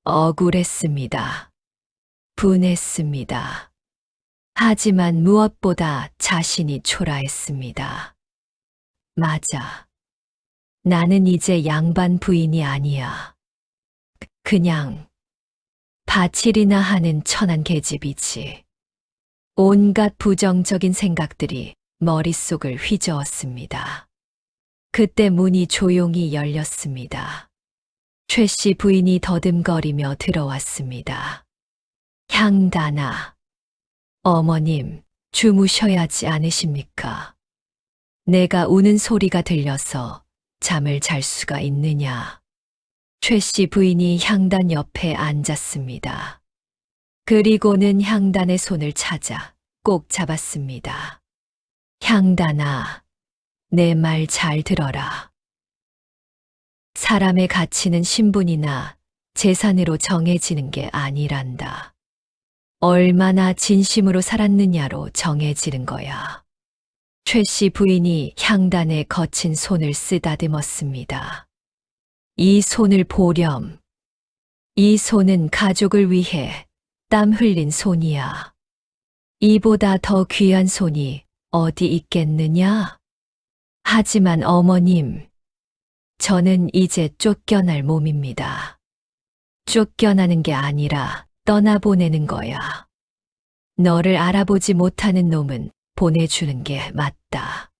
억울했습니다. 분했습니다. 하지만 무엇보다 자신이 초라했습니다. 맞아. 나는 이제 양반 부인이 아니야. 그냥 바칠이나 하는 천한 계집이지. 온갖 부정적인 생각들이 머릿속을 휘저었습니다. 그때 문이 조용히 열렸습니다. 최 씨 부인이 더듬거리며 들어왔습니다. 향단아, 어머님, 주무셔야지 않으십니까? 내가 우는 소리가 들려서 잠을 잘 수가 있느냐? 최 씨 부인이 향단 옆에 앉았습니다. 그리고는 향단의 손을 찾아 꼭 잡았습니다. 향단아, 내 말 잘 들어라. 사람의 가치는 신분이나 재산으로 정해지는 게 아니란다. 얼마나 진심으로 살았느냐로 정해지는 거야. 최 씨 부인이 향단의 거친 손을 쓰다듬었습니다. 이 손을 보렴. 이 손은 가족을 위해 땀 흘린 손이야. 이보다 더 귀한 손이 어디 있겠느냐? 하지만 어머님, 저는 이제 쫓겨날 몸입니다. 쫓겨나는 게 아니라 떠나보내는 거야. 너를 알아보지 못하는 놈은 보내주는 게 맞다.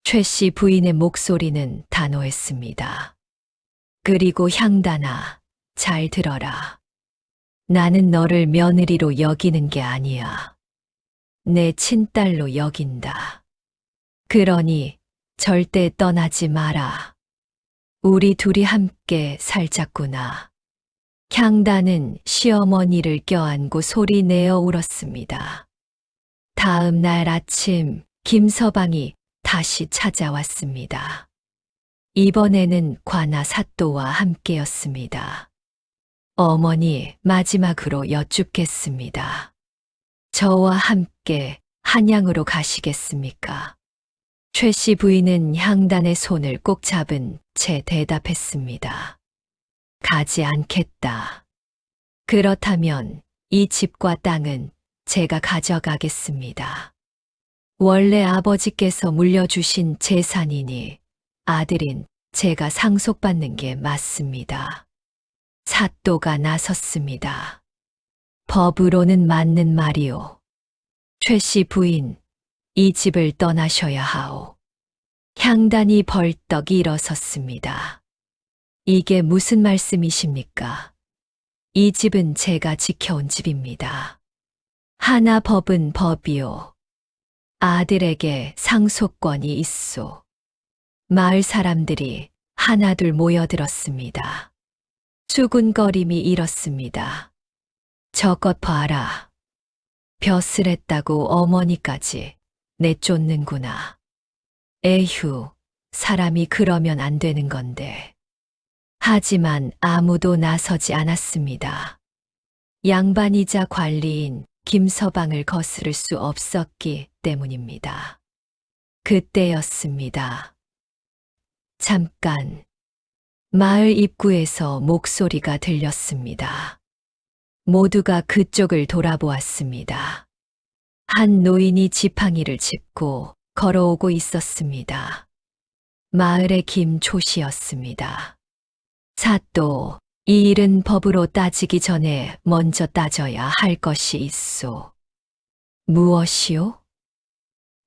최 씨 부인의 목소리는 단호했습니다. 그리고 향단아, 잘 들어라. 나는 너를 며느리로 여기는 게 아니야. 내 친딸로 여긴다. 그러니 절대 떠나지 마라. 우리 둘이 함께 살자꾸나. 향단은 시어머니를 껴안고 소리 내어 울었습니다. 다음 날 아침 김서방이 다시 찾아왔습니다. 이번에는 관아 사또와 함께였습니다. 어머니, 마지막으로 여쭙겠습니다. 저와 함께 한양으로 가시겠습니까? 최 씨 부인은 향단의 손을 꼭 잡은 채 대답했습니다. 가지 않겠다. 그렇다면 이 집과 땅은 제가 가져가겠습니다. 원래 아버지께서 물려주신 재산이니 아들인 제가 상속받는 게 맞습니다. 사또가 나섰습니다. 법으로는 맞는 말이오. 최 씨 부인, 이 집을 떠나셔야 하오. 향단이 벌떡 일어섰습니다. 이게 무슨 말씀이십니까? 이 집은 제가 지켜온 집입니다. 하나 법은 법이오. 아들에게 상속권이 있소. 마을 사람들이 하나둘 모여들었습니다. 수군거림이 일었습니다. 저것 봐라. 벼슬 했다고 어머니까지 내쫓는구나. 에휴, 사람이 그러면 안 되는 건데. 하지만 아무도 나서지 않았습니다. 양반이자 관리인 김서방을 거스를 수 없었기 때문입니다. 그때였습니다. 잠깐, 마을 입구에서 목소리가 들렸습니다. 모두가 그쪽을 돌아보았습니다. 한 노인이 지팡이를 짚고 걸어오고 있었습니다. 마을의 김초씨였습니다. 사또, 이 일은 법으로 따지기 전에 먼저 따져야 할 것이 있소. 무엇이요?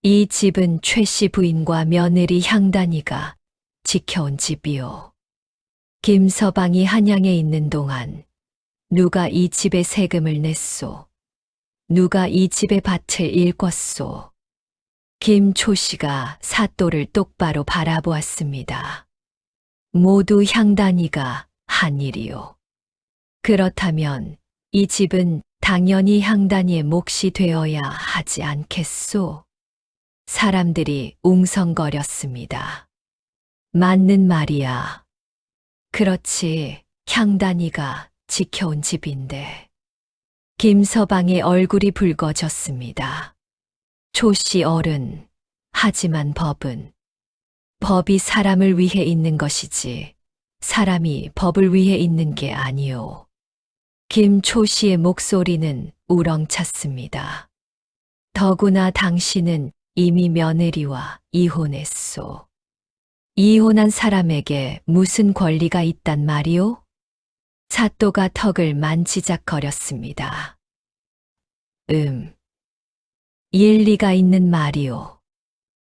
이 집은 최 씨 부인과 며느리 향단이가 지켜온 집이요. 김서방이 한양에 있는 동안 누가 이 집에 세금을 냈소? 누가 이 집의 밭을 일궜소? 김초씨가 사또를 똑바로 바라보았습니다. 모두 향단이가 한 일이요. 그렇다면 이 집은 당연히 향단이의 몫이 되어야 하지 않겠소? 사람들이 웅성거렸습니다. 맞는 말이야. 그렇지, 향단이가 지켜온 집인데. 김서방의 얼굴이 붉어졌습니다. 초씨 어른, 하지만 법이 사람을 위해 있는 것이지 사람이 법을 위해 있는 게 아니오. 김초씨의 목소리는 우렁찼습니다. 더구나 당신은 이미 며느리와 이혼했소. 이혼한 사람에게 무슨 권리가 있단 말이오? 사또가 턱을 만지작거렸습니다. 일리가 있는 말이오.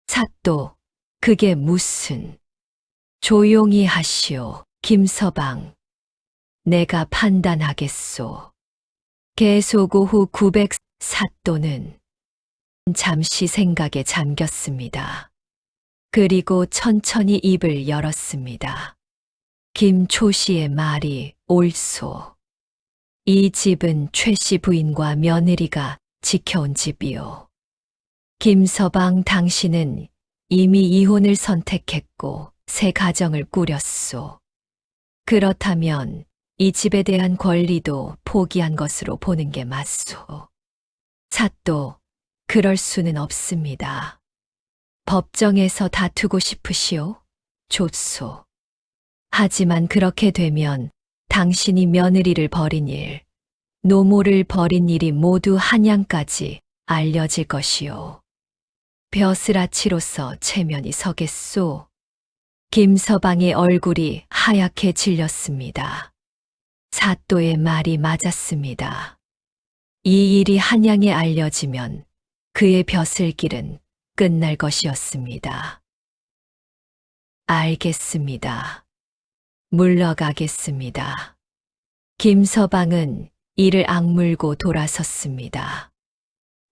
사또, 그게 무슨. 조용히 하시오, 김서방. 내가 판단하겠소. 계속 오후 900 사또는 잠시 생각에 잠겼습니다. 그리고 천천히 입을 열었습니다. 김초 씨의 말이 옳소. 이 집은 최 씨 부인과 며느리가 지켜온 집이오. 김서방 당신은 이미 이혼을 선택했고 새 가정을 꾸렸소. 그렇다면 이 집에 대한 권리도 포기한 것으로 보는 게 맞소. 사또, 그럴 수는 없습니다. 법정에서 다투고 싶으시오? 좋소. 하지만 그렇게 되면 당신이 며느리를 버린 일, 노모를 버린 일이 모두 한양까지 알려질 것이오. 벼슬아치로서 체면이 서겠소. 김서방의 얼굴이 하얗게 질렸습니다. 사또의 말이 맞았습니다. 이 일이 한양에 알려지면 그의 벼슬길은 끝날 것이었습니다. 알겠습니다. 물러가겠습니다. 김서방은 이를 악물고 돌아섰습니다.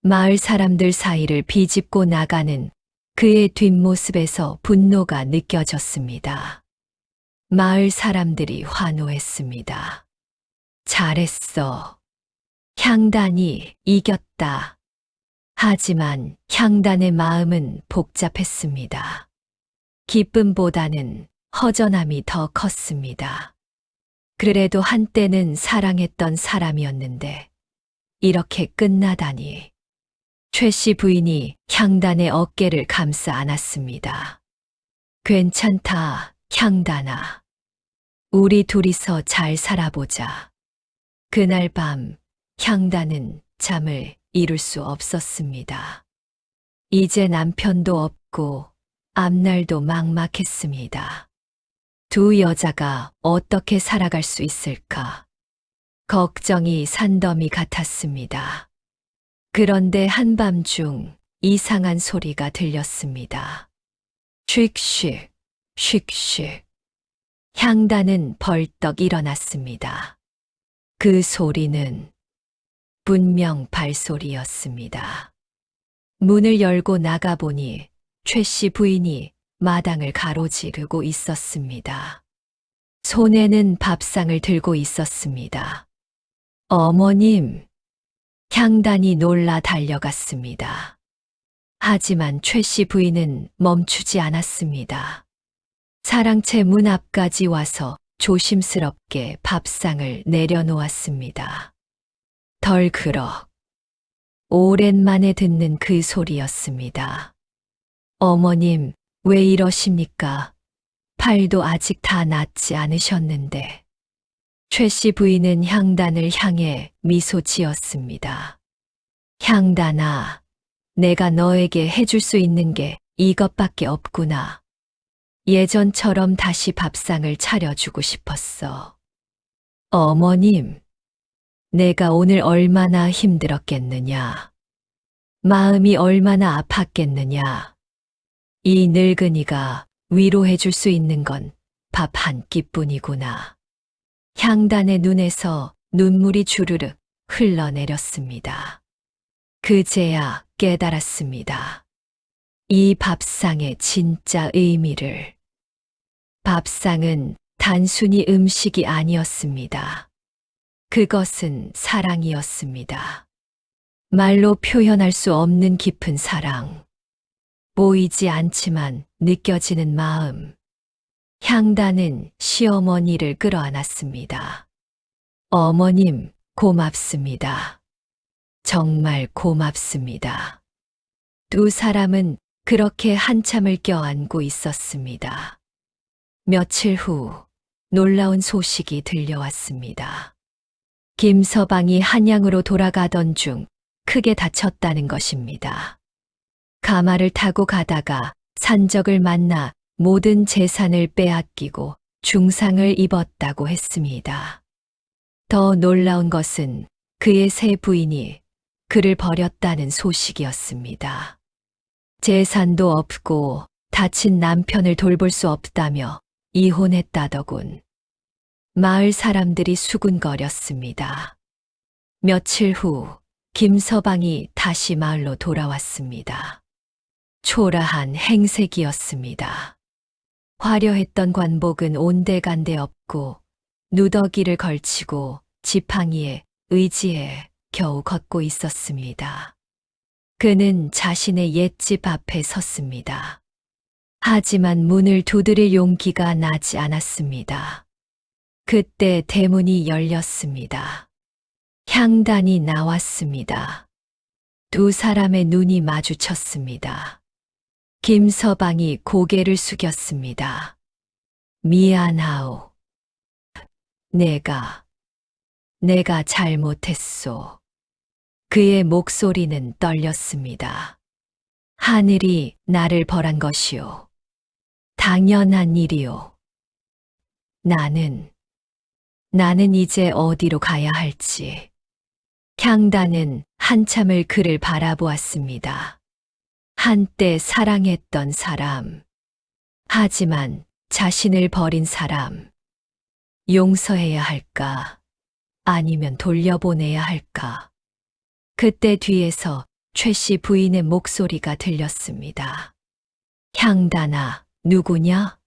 마을 사람들 사이를 비집고 나가는 그의 뒷모습에서 분노가 느껴졌습니다. 마을 사람들이 환호했습니다. 잘했어. 향단이 이겼다. 하지만 향단의 마음은 복잡했습니다. 기쁨보다는 허전함이 더 컸습니다. 그래도 한때는 사랑했던 사람이었는데 이렇게 끝나다니. 최 씨 부인이 향단의 어깨를 감싸 안았습니다. 괜찮다, 향단아. 우리 둘이서 잘 살아보자. 그날 밤 향단은 잠을 이룰 수 없었습니다. 이제 남편도 없고 앞날도 막막했습니다. 두 여자가 어떻게 살아갈 수 있을까? 걱정이 산더미 같았습니다. 그런데 한밤중 이상한 소리가 들렸습니다. 슉슉, 슉슉. 향단은 벌떡 일어났습니다. 그 소리는 분명 발소리였습니다. 문을 열고 나가보니 최 씨 부인이 마당을 가로지르고 있었습니다. 손에는 밥상을 들고 있었습니다. 어머님! 향단이 놀라 달려갔습니다. 하지만 최 씨 부인은 멈추지 않았습니다. 사랑채 문 앞까지 와서 조심스럽게 밥상을 내려놓았습니다. 덜그럭. 오랜만에 듣는 그 소리였습니다. 어머님, 왜 이러십니까? 팔도 아직 다 낫지 않으셨는데. 최 씨 부인은 향단을 향해 미소 지었습니다. 향단아, 내가 너에게 해줄 수 있는 게 이것밖에 없구나. 예전처럼 다시 밥상을 차려주고 싶었어. 어머님, 내가 오늘 얼마나 힘들었겠느냐. 마음이 얼마나 아팠겠느냐. 이 늙은이가 위로해줄 수 있는 건 밥 한 끼뿐이구나. 향단의 눈에서 눈물이 주르륵 흘러내렸습니다. 그제야 깨달았습니다. 이 밥상의 진짜 의미를. 밥상은 단순히 음식이 아니었습니다. 그것은 사랑이었습니다. 말로 표현할 수 없는 깊은 사랑. 보이지 않지만 느껴지는 마음. 향단은 시어머니를 끌어안았습니다. 어머님, 고맙습니다. 정말 고맙습니다. 두 사람은 그렇게 한참을 껴안고 있었습니다. 며칠 후 놀라운 소식이 들려왔습니다. 김서방이 한양으로 돌아가던 중 크게 다쳤다는 것입니다. 가마를 타고 가다가 산적을 만나 모든 재산을 빼앗기고 중상을 입었다고 했습니다. 더 놀라운 것은 그의 새 부인이 그를 버렸다는 소식이었습니다. 재산도 없고 다친 남편을 돌볼 수 없다며 이혼했다더군. 마을 사람들이 수군거렸습니다. 며칠 후 김서방이 다시 마을로 돌아왔습니다. 초라한 행색이었습니다. 화려했던 관복은 온데간데 없고 누더기를 걸치고 지팡이에 의지해 겨우 걷고 있었습니다. 그는 자신의 옛집 앞에 섰습니다. 하지만 문을 두드릴 용기가 나지 않았습니다. 그때 대문이 열렸습니다. 향단이 나왔습니다. 두 사람의 눈이 마주쳤습니다. 김서방이 고개를 숙였습니다. 미안하오. 내가 잘못했소. 그의 목소리는 떨렸습니다. 하늘이 나를 벌한 것이오. 당연한 일이오. 나는 이제 어디로 가야 할지. 향단은 한참을 그를 바라보았습니다. 한때 사랑했던 사람, 하지만 자신을 버린 사람, 용서해야 할까, 아니면 돌려보내야 할까. 그때 뒤에서 최 씨 부인의 목소리가 들렸습니다. 향단아, 누구냐?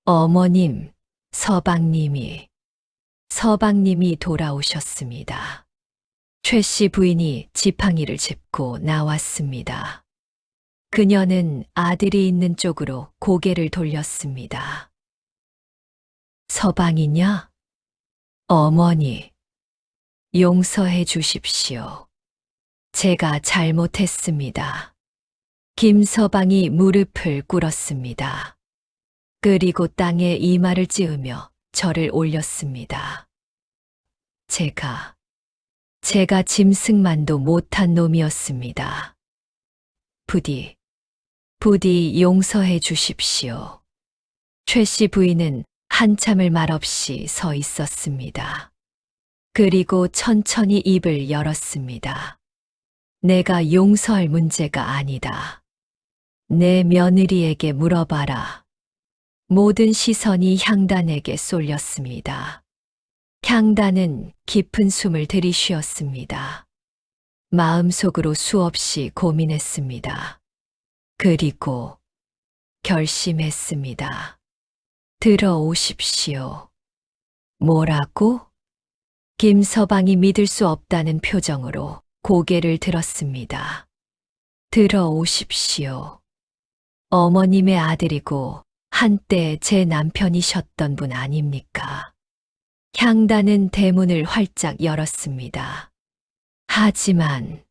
어머님, 서방님이 돌아오셨습니다. 최 씨 부인이 지팡이를 짚고 나왔습니다. 그녀는 아들이 있는 쪽으로 고개를 돌렸습니다. 서방이냐? 어머니, 용서해 주십시오. 제가 잘못했습니다. 김서방이 무릎을 꿇었습니다. 그리고 땅에 이마를 찌으며 절을 올렸습니다. 제가 짐승만도 못한 놈이었습니다. 부디 용서해 주십시오. 최 씨 부인은 한참을 말없이 서 있었습니다. 그리고 천천히 입을 열었습니다. 내가 용서할 문제가 아니다. 내 며느리에게 물어봐라. 모든 시선이 향단에게 쏠렸습니다. 향단은 깊은 숨을 들이쉬었습니다. 마음속으로 수없이 고민했습니다. 그리고 결심했습니다. 들어오십시오. 뭐라고? 김서방이 믿을 수 없다는 표정으로 고개를 들었습니다. 들어오십시오. 어머님의 아들이고 한때 제 남편이셨던 분 아닙니까? 향단은 대문을 활짝 열었습니다. 하지만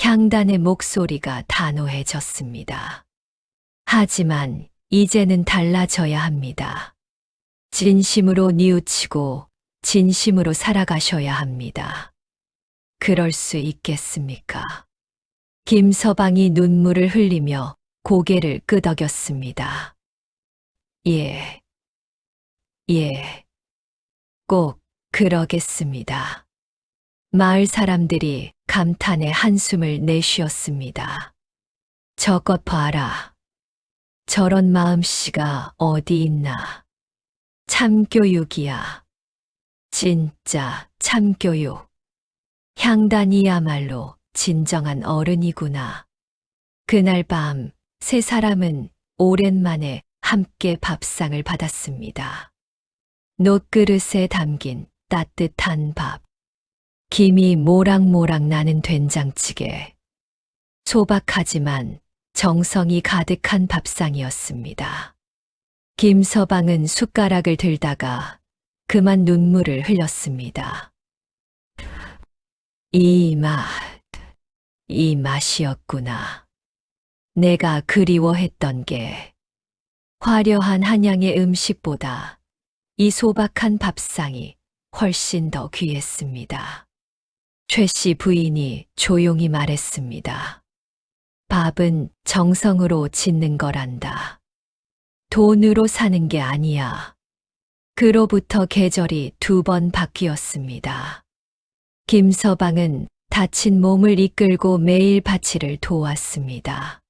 향단의 목소리가 단호해졌습니다. 하지만 이제는 달라져야 합니다. 진심으로 뉘우치고 진심으로 살아가셔야 합니다. 그럴 수 있겠습니까? 김서방이 눈물을 흘리며 고개를 끄덕였습니다. 예, 꼭 그러겠습니다. 마을 사람들이 감탄의 한숨을 내쉬었습니다. 저것 봐라. 저런 마음씨가 어디 있나. 참교육이야. 진짜 참교육. 향단이야말로 진정한 어른이구나. 그날 밤 세 사람은 오랜만에 함께 밥상을 받았습니다. 놋그릇에 담긴 따뜻한 밥, 김이 모락모락 나는 된장찌개, 소박하지만 정성이 가득한 밥상이었습니다. 김서방은 숟가락을 들다가 그만 눈물을 흘렸습니다. 이 맛이었구나. 내가 그리워했던 게 화려한 한양의 음식보다 이 소박한 밥상이 훨씬 더 귀했습니다. 최 씨 부인이 조용히 말했습니다. 밥은 정성으로 짓는 거란다. 돈으로 사는 게 아니야. 그로부터 계절이 2번 바뀌었습니다. 김서방은 다친 몸을 이끌고 매일 밭일을 도왔습니다.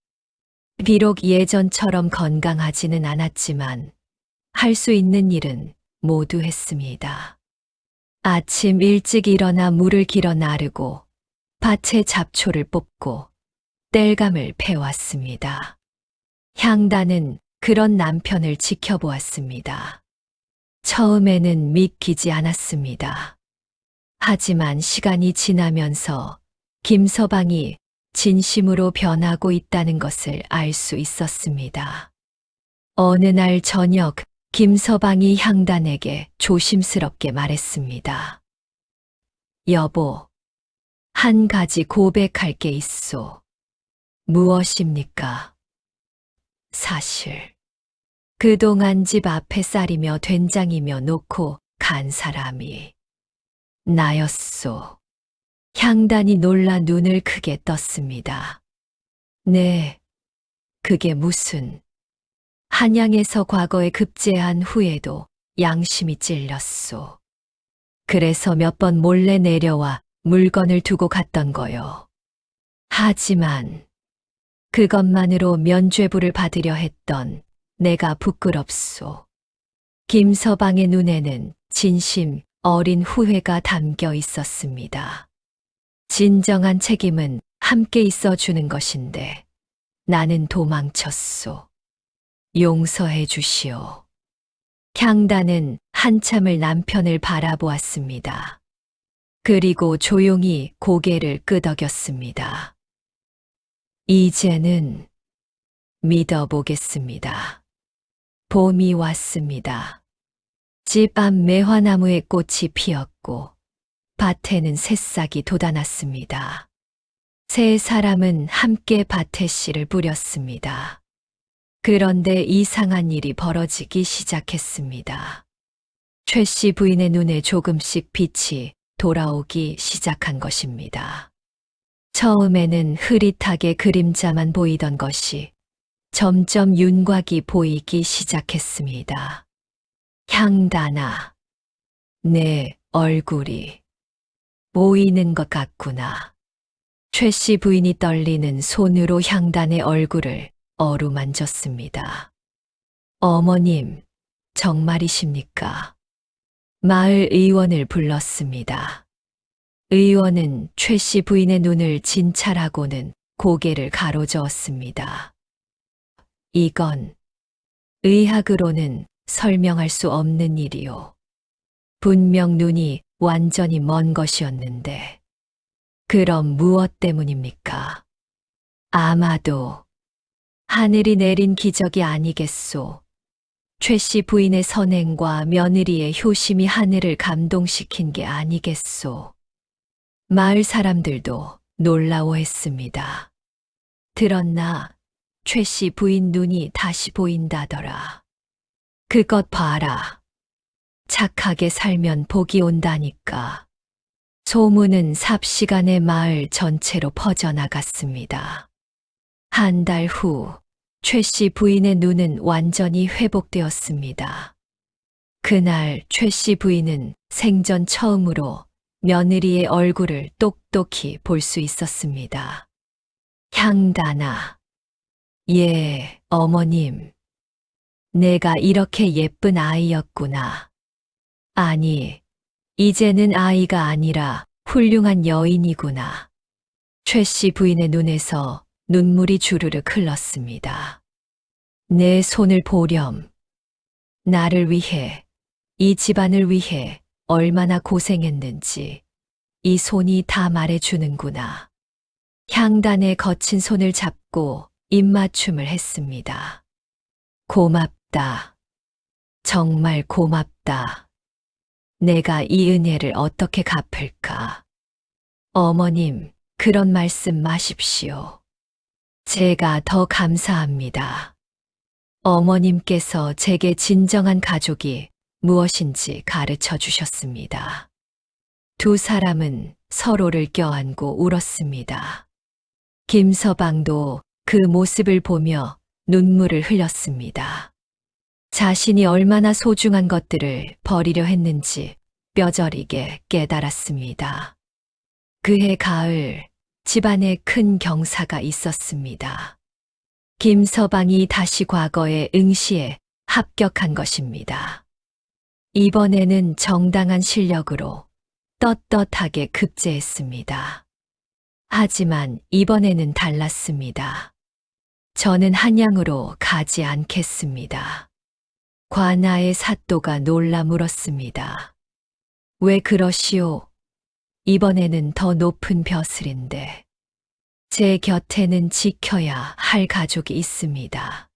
비록 예전처럼 건강하지는 않았지만 할 수 있는 일은 모두 했습니다. 아침 일찍 일어나 물을 길어 나르고 밭에 잡초를 뽑고 땔감을 패왔습니다. 향단은 그런 남편을 지켜보았습니다. 처음에는 믿기지 않았습니다. 하지만 시간이 지나면서 김서방이 진심으로 변하고 있다는 것을 알 수 있었습니다. 어느 날 저녁 김서방이 향단에게 조심스럽게 말했습니다. 여보, 한 가지 고백할 게 있소. 무엇입니까? 사실 그동안 집 앞에 쌀이며 된장이며 놓고 간 사람이 나였소. 향단이 놀라 눈을 크게 떴습니다. 네, 그게 무슨... 한양에서 과거에 급제한 후에도 양심이 찔렸소. 그래서 몇 번 몰래 내려와 물건을 두고 갔던 거요. 하지만 그것만으로 면죄부를 받으려 했던 내가 부끄럽소. 김서방의 눈에는 진심 어린 후회가 담겨 있었습니다. 진정한 책임은 함께 있어 주는 것인데 나는 도망쳤소. 용서해 주시오. 향단은 한참을 남편을 바라보았습니다. 그리고 조용히 고개를 끄덕였습니다. 이제는 믿어보겠습니다. 봄이 왔습니다. 집 앞 매화나무에 꽃이 피었고 밭에는 새싹이 돋아났습니다. 세 사람은 함께 밭에 씨를 뿌렸습니다. 그런데 이상한 일이 벌어지기 시작했습니다. 최 씨 부인의 눈에 조금씩 빛이 돌아오기 시작한 것입니다. 처음에는 흐릿하게 그림자만 보이던 것이 점점 윤곽이 보이기 시작했습니다. 향단아, 내 얼굴이 보이는 것 같구나. 최 씨 부인이 떨리는 손으로 향단의 얼굴을 어루만졌습니다. 어머님, 정말이십니까? 마을 의원을 불렀습니다. 의원은 최 씨 부인의 눈을 진찰하고는 고개를 가로저었습니다. 이건 의학으로는 설명할 수 없는 일이요. 분명 눈이 완전히 먼 것이었는데, 그럼 무엇 때문입니까? 아마도 하늘이 내린 기적이 아니겠소. 최 씨 부인의 선행과 며느리의 효심이 하늘을 감동시킨 게 아니겠소. 마을 사람들도 놀라워했습니다. 들었나? 최 씨 부인 눈이 다시 보인다더라. 그것 봐라. 착하게 살면 복이 온다니까. 소문은 삽시간에 마을 전체로 퍼져나갔습니다. 한 달 후, 최 씨 부인의 눈은 완전히 회복되었습니다. 그날 최 씨 부인은 생전 처음으로 며느리의 얼굴을 똑똑히 볼 수 있었습니다. 향단아, 예, 어머님. 내가 이렇게 예쁜 아이였구나. 아니, 이제는 아이가 아니라 훌륭한 여인이구나. 최 씨 부인의 눈에서 눈물이 주르륵 흘렀습니다. 내 손을 보렴. 나를 위해, 이 집안을 위해 얼마나 고생했는지 이 손이 다 말해주는구나. 향단의 거친 손을 잡고 입맞춤을 했습니다. 고맙다. 정말 고맙다. 내가 이 은혜를 어떻게 갚을까? 어머님, 그런 말씀 마십시오. 제가 더 감사합니다. 어머님께서 제게 진정한 가족이 무엇인지 가르쳐 주셨습니다. 두 사람은 서로를 껴안고 울었습니다. 김서방도 그 모습을 보며 눈물을 흘렸습니다. 자신이 얼마나 소중한 것들을 버리려 했는지 뼈저리게 깨달았습니다. 그해 가을, 집안에 큰 경사가 있었습니다. 김서방이 다시 과거의 응시에 합격한 것입니다. 이번에는 정당한 실력으로 떳떳하게 급제했습니다. 하지만 이번에는 달랐습니다. 저는 한양으로 가지 않겠습니다. 관아의 사또가 놀라 물었습니다. 왜 그러시오? 이번에는 더 높은 벼슬인데. 제 곁에는 지켜야 할 가족이 있습니다.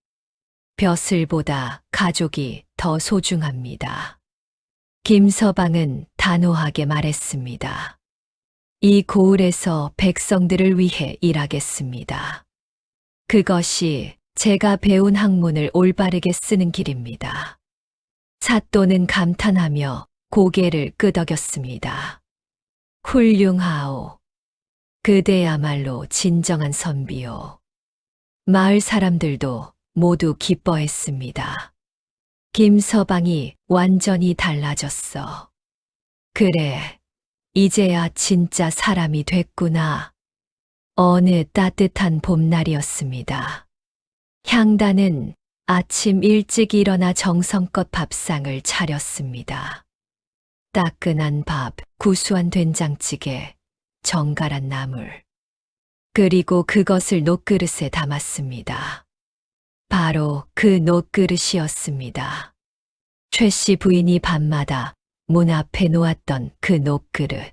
벼슬보다 가족이 더 소중합니다. 김서방은 단호하게 말했습니다. 이 고을에서 백성들을 위해 일하겠습니다. 그것이 제가 배운 학문을 올바르게 쓰는 길입니다. 사또는 감탄하며 고개를 끄덕였습니다. 훌륭하오. 그대야말로 진정한 선비요. 마을 사람들도 모두 기뻐했습니다. 김서방이 완전히 달라졌어. 그래, 이제야 진짜 사람이 됐구나. 어느 따뜻한 봄날이었습니다. 향단은 아침 일찍 일어나 정성껏 밥상을 차렸습니다. 따끈한 밥, 구수한 된장찌개, 정갈한 나물. 그리고 그것을 놋그릇에 담았습니다. 바로 그 놋그릇이었습니다. 최 씨 부인이 밤마다 문 앞에 놓았던 그 놋그릇.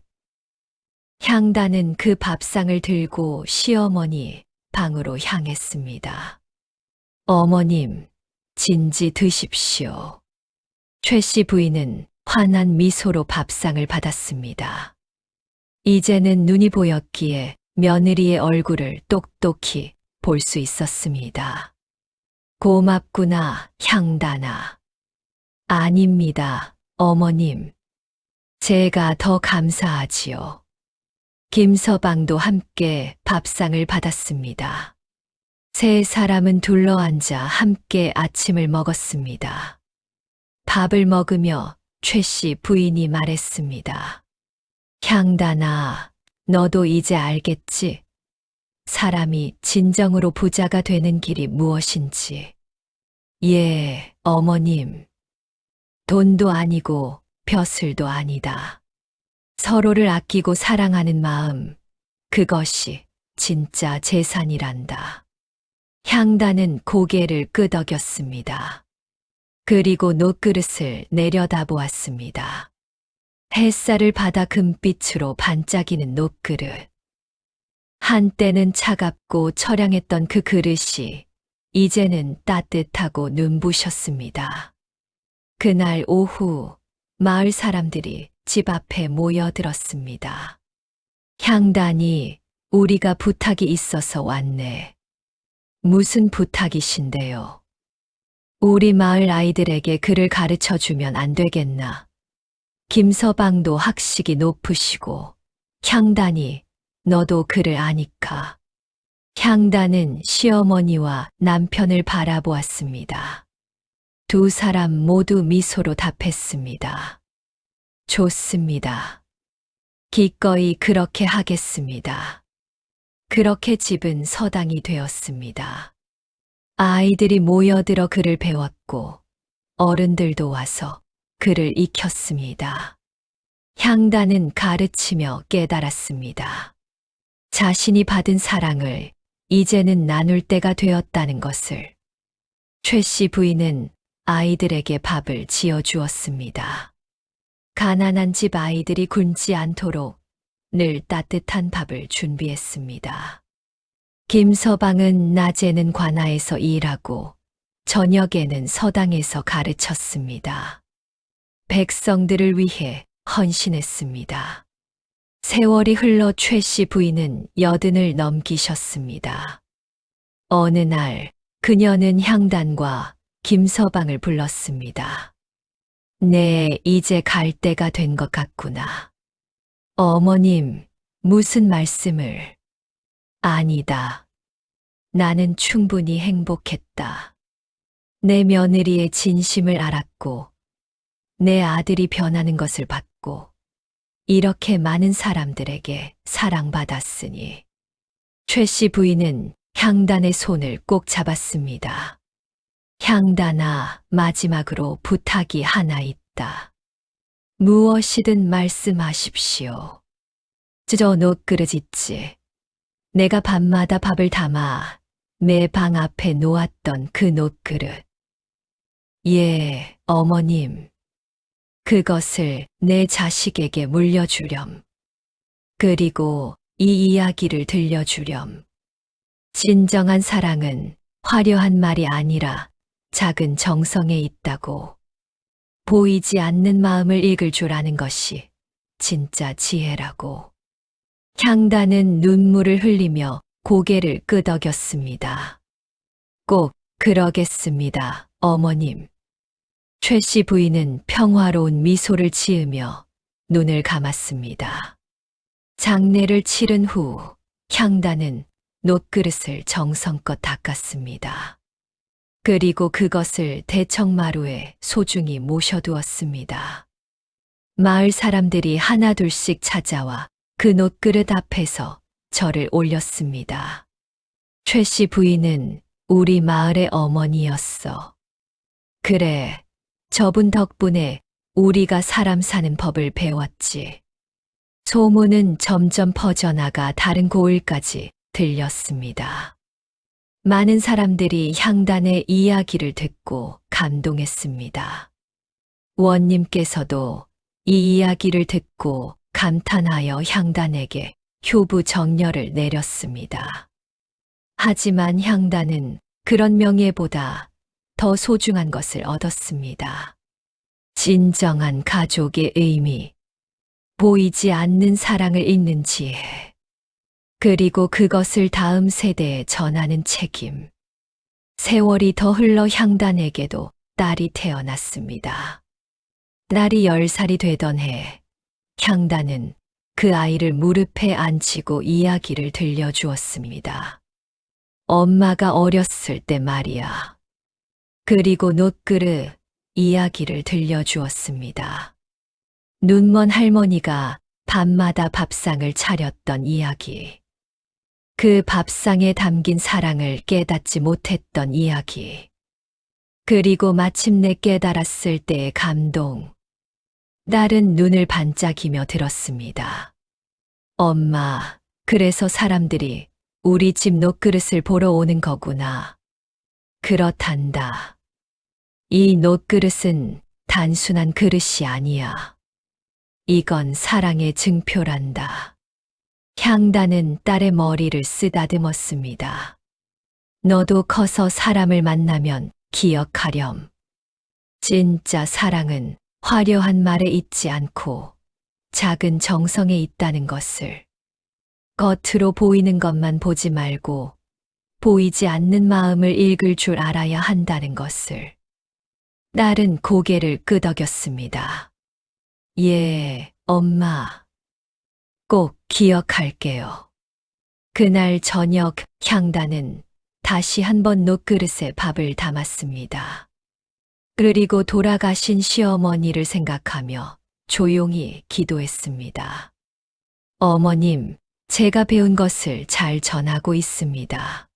향단은 그 밥상을 들고 시어머니 방으로 향했습니다. 어머님, 진지 드십시오. 최 씨 부인은 환한 미소로 밥상을 받았습니다. 이제는 눈이 보였기에 며느리의 얼굴을 똑똑히 볼 수 있었습니다. 고맙구나, 향단아. 아닙니다, 어머님. 제가 더 감사하지요. 김서방도 함께 밥상을 받았습니다. 세 사람은 둘러앉아 함께 아침을 먹었습니다. 밥을 먹으며 최 씨 부인이 말했습니다. 향단아, 너도 이제 알겠지? 사람이 진정으로 부자가 되는 길이 무엇인지. 예, 어머님. 돈도 아니고 벼슬도 아니다. 서로를 아끼고 사랑하는 마음, 그것이 진짜 재산이란다. 향단은 고개를 끄덕였습니다. 그리고 놋그릇을 내려다보았습니다. 햇살을 받아 금빛으로 반짝이는 놋그릇. 한때는 차갑고 처량했던 그 그릇이 이제는 따뜻하고 눈부셨습니다. 그날 오후 마을 사람들이 집 앞에 모여들었습니다. 향단이 우리가 부탁이 있어서 왔네. 무슨 부탁이신데요? 우리 마을 아이들에게 글을 가르쳐 주면 안 되겠나? 김서방도 학식이 높으시고 향단이 너도 글을 아니까. 향단은 시어머니와 남편을 바라보았습니다. 두 사람 모두 미소로 답했습니다. 좋습니다. 기꺼이 그렇게 하겠습니다. 그렇게 집은 서당이 되었습니다. 아이들이 모여들어 글을 배웠고 어른들도 와서 글을 익혔습니다. 향단은 가르치며 깨달았습니다. 자신이 받은 사랑을 이제는 나눌 때가 되었다는 것을. 최 씨 부인은 아이들에게 밥을 지어주었습니다. 가난한 집 아이들이 굶지 않도록 늘 따뜻한 밥을 준비했습니다. 김서방은 낮에는 관아에서 일하고 저녁에는 서당에서 가르쳤습니다. 백성들을 위해 헌신했습니다. 세월이 흘러 최 씨 부인은 80을 넘기셨습니다. 어느 날 그녀는 향단과 김서방을 불렀습니다. 네, 이제 갈 때가 된 것 같구나. 어머님, 무슨 말씀을? 아니다. 나는 충분히 행복했다. 내 며느리의 진심을 알았고, 내 아들이 변하는 것을 봤고, 이렇게 많은 사람들에게 사랑받았으니, 최 씨 부인은 향단의 손을 꼭 잡았습니다. 향단아, 마지막으로 부탁이 하나 있다. 무엇이든 말씀하십시오. 저 놋그릇 있지. 내가 밤마다 밥을 담아 내 방 앞에 놓았던 그 놋그릇. 예, 어머님. 그것을 내 자식에게 물려주렴. 그리고 이 이야기를 들려주렴. 진정한 사랑은 화려한 말이 아니라 작은 정성에 있다고. 보이지 않는 마음을 읽을 줄 아는 것이 진짜 지혜라고. 향단은 눈물을 흘리며 고개를 끄덕였습니다. 꼭 그러겠습니다, 어머님. 최 씨 부인은 평화로운 미소를 지으며 눈을 감았습니다. 장례를 치른 후 향단은 놋그릇을 정성껏 닦았습니다. 그리고 그것을 대청마루에 소중히 모셔두었습니다. 마을 사람들이 하나둘씩 찾아와 그 놋그릇 앞에서 절을 올렸습니다. 최 씨 부인은 우리 마을의 어머니였어. 그래, 저분 덕분에 우리가 사람 사는 법을 배웠지. 소문은 점점 퍼져나가 다른 고을까지 들렸습니다. 많은 사람들이 향단의 이야기를 듣고 감동했습니다. 원님께서도 이 이야기를 듣고 감탄하여 향단에게 효부 정렬을 내렸습니다. 하지만 향단은 그런 명예보다 더 소중한 것을 얻었습니다. 진정한 가족의 의미, 보이지 않는 사랑을 잇는 지혜, 그리고 그것을 다음 세대에 전하는 책임. 세월이 더 흘러 향단에게도 딸이 태어났습니다. 딸이 10살이 되던 해, 향단은 그 아이를 무릎에 앉히고 이야기를 들려주었습니다. 엄마가 어렸을 때 말이야. 그리고 놋그릇 이야기를 들려주었습니다. 눈먼 할머니가 밤마다 밥상을 차렸던 이야기. 그 밥상에 담긴 사랑을 깨닫지 못했던 이야기. 그리고 마침내 깨달았을 때의 감동. 딸은 눈을 반짝이며 들었습니다. 엄마, 그래서 사람들이 우리 집 놋그릇을 보러 오는 거구나. 그렇단다. 이 놋그릇은 단순한 그릇이 아니야. 이건 사랑의 증표란다. 향단은 딸의 머리를 쓰다듬었습니다. 너도 커서 사람을 만나면 기억하렴. 진짜 사랑은 화려한 말에 있지 않고 작은 정성에 있다는 것을. 겉으로 보이는 것만 보지 말고 보이지 않는 마음을 읽을 줄 알아야 한다는 것을. 딸은 고개를 끄덕였습니다. 예, 엄마. 꼭 기억할게요. 그날 저녁 향단은 다시 한번 놋그릇에 밥을 담았습니다. 그리고 돌아가신 시어머니를 생각하며 조용히 기도했습니다. 어머님, 제가 배운 것을 잘 전하고 있습니다.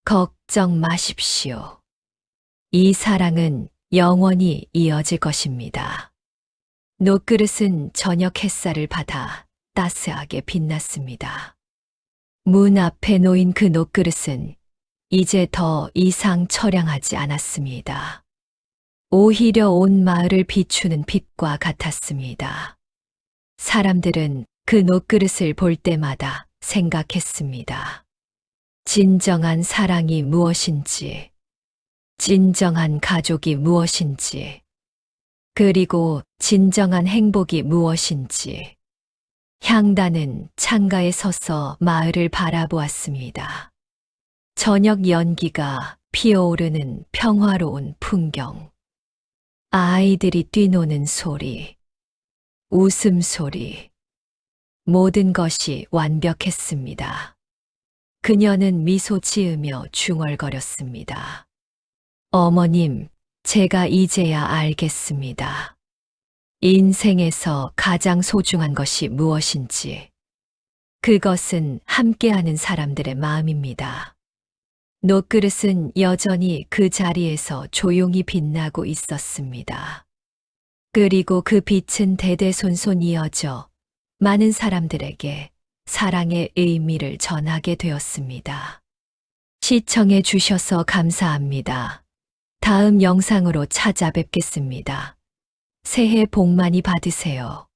걱정 마십시오. 이 사랑은 영원히 이어질 것입니다. 놋그릇은 저녁 햇살을 받아 따스하게 빛났습니다. 문 앞에 놓인 그 놋그릇은 이제 더 이상 처량하지 않았습니다. 오히려 온 마을을 비추는 빛과 같았습니다. 사람들은 그 놋그릇을 볼 때마다 생각했습니다. 진정한 사랑이 무엇인지, 진정한 가족이 무엇인지, 그리고 진정한 행복이 무엇인지. 향단은 창가에 서서 마을을 바라보았습니다. 저녁 연기가 피어오르는 평화로운 풍경. 아이들이 뛰노는 소리, 웃음소리. 모든 것이 완벽했습니다. 그녀는 미소 지으며 중얼거렸습니다. 어머님, 제가 이제야 알겠습니다. 인생에서 가장 소중한 것이 무엇인지. 그것은 함께하는 사람들의 마음입니다. 녹그릇은 여전히 그 자리에서 조용히 빛나고 있었습니다. 그리고 그 빛은 대대손손 이어져 많은 사람들에게 사랑의 의미를 전하게 되었습니다. 시청해 주셔서 감사합니다. 다음 영상으로 찾아뵙겠습니다. 새해 복 많이 받으세요.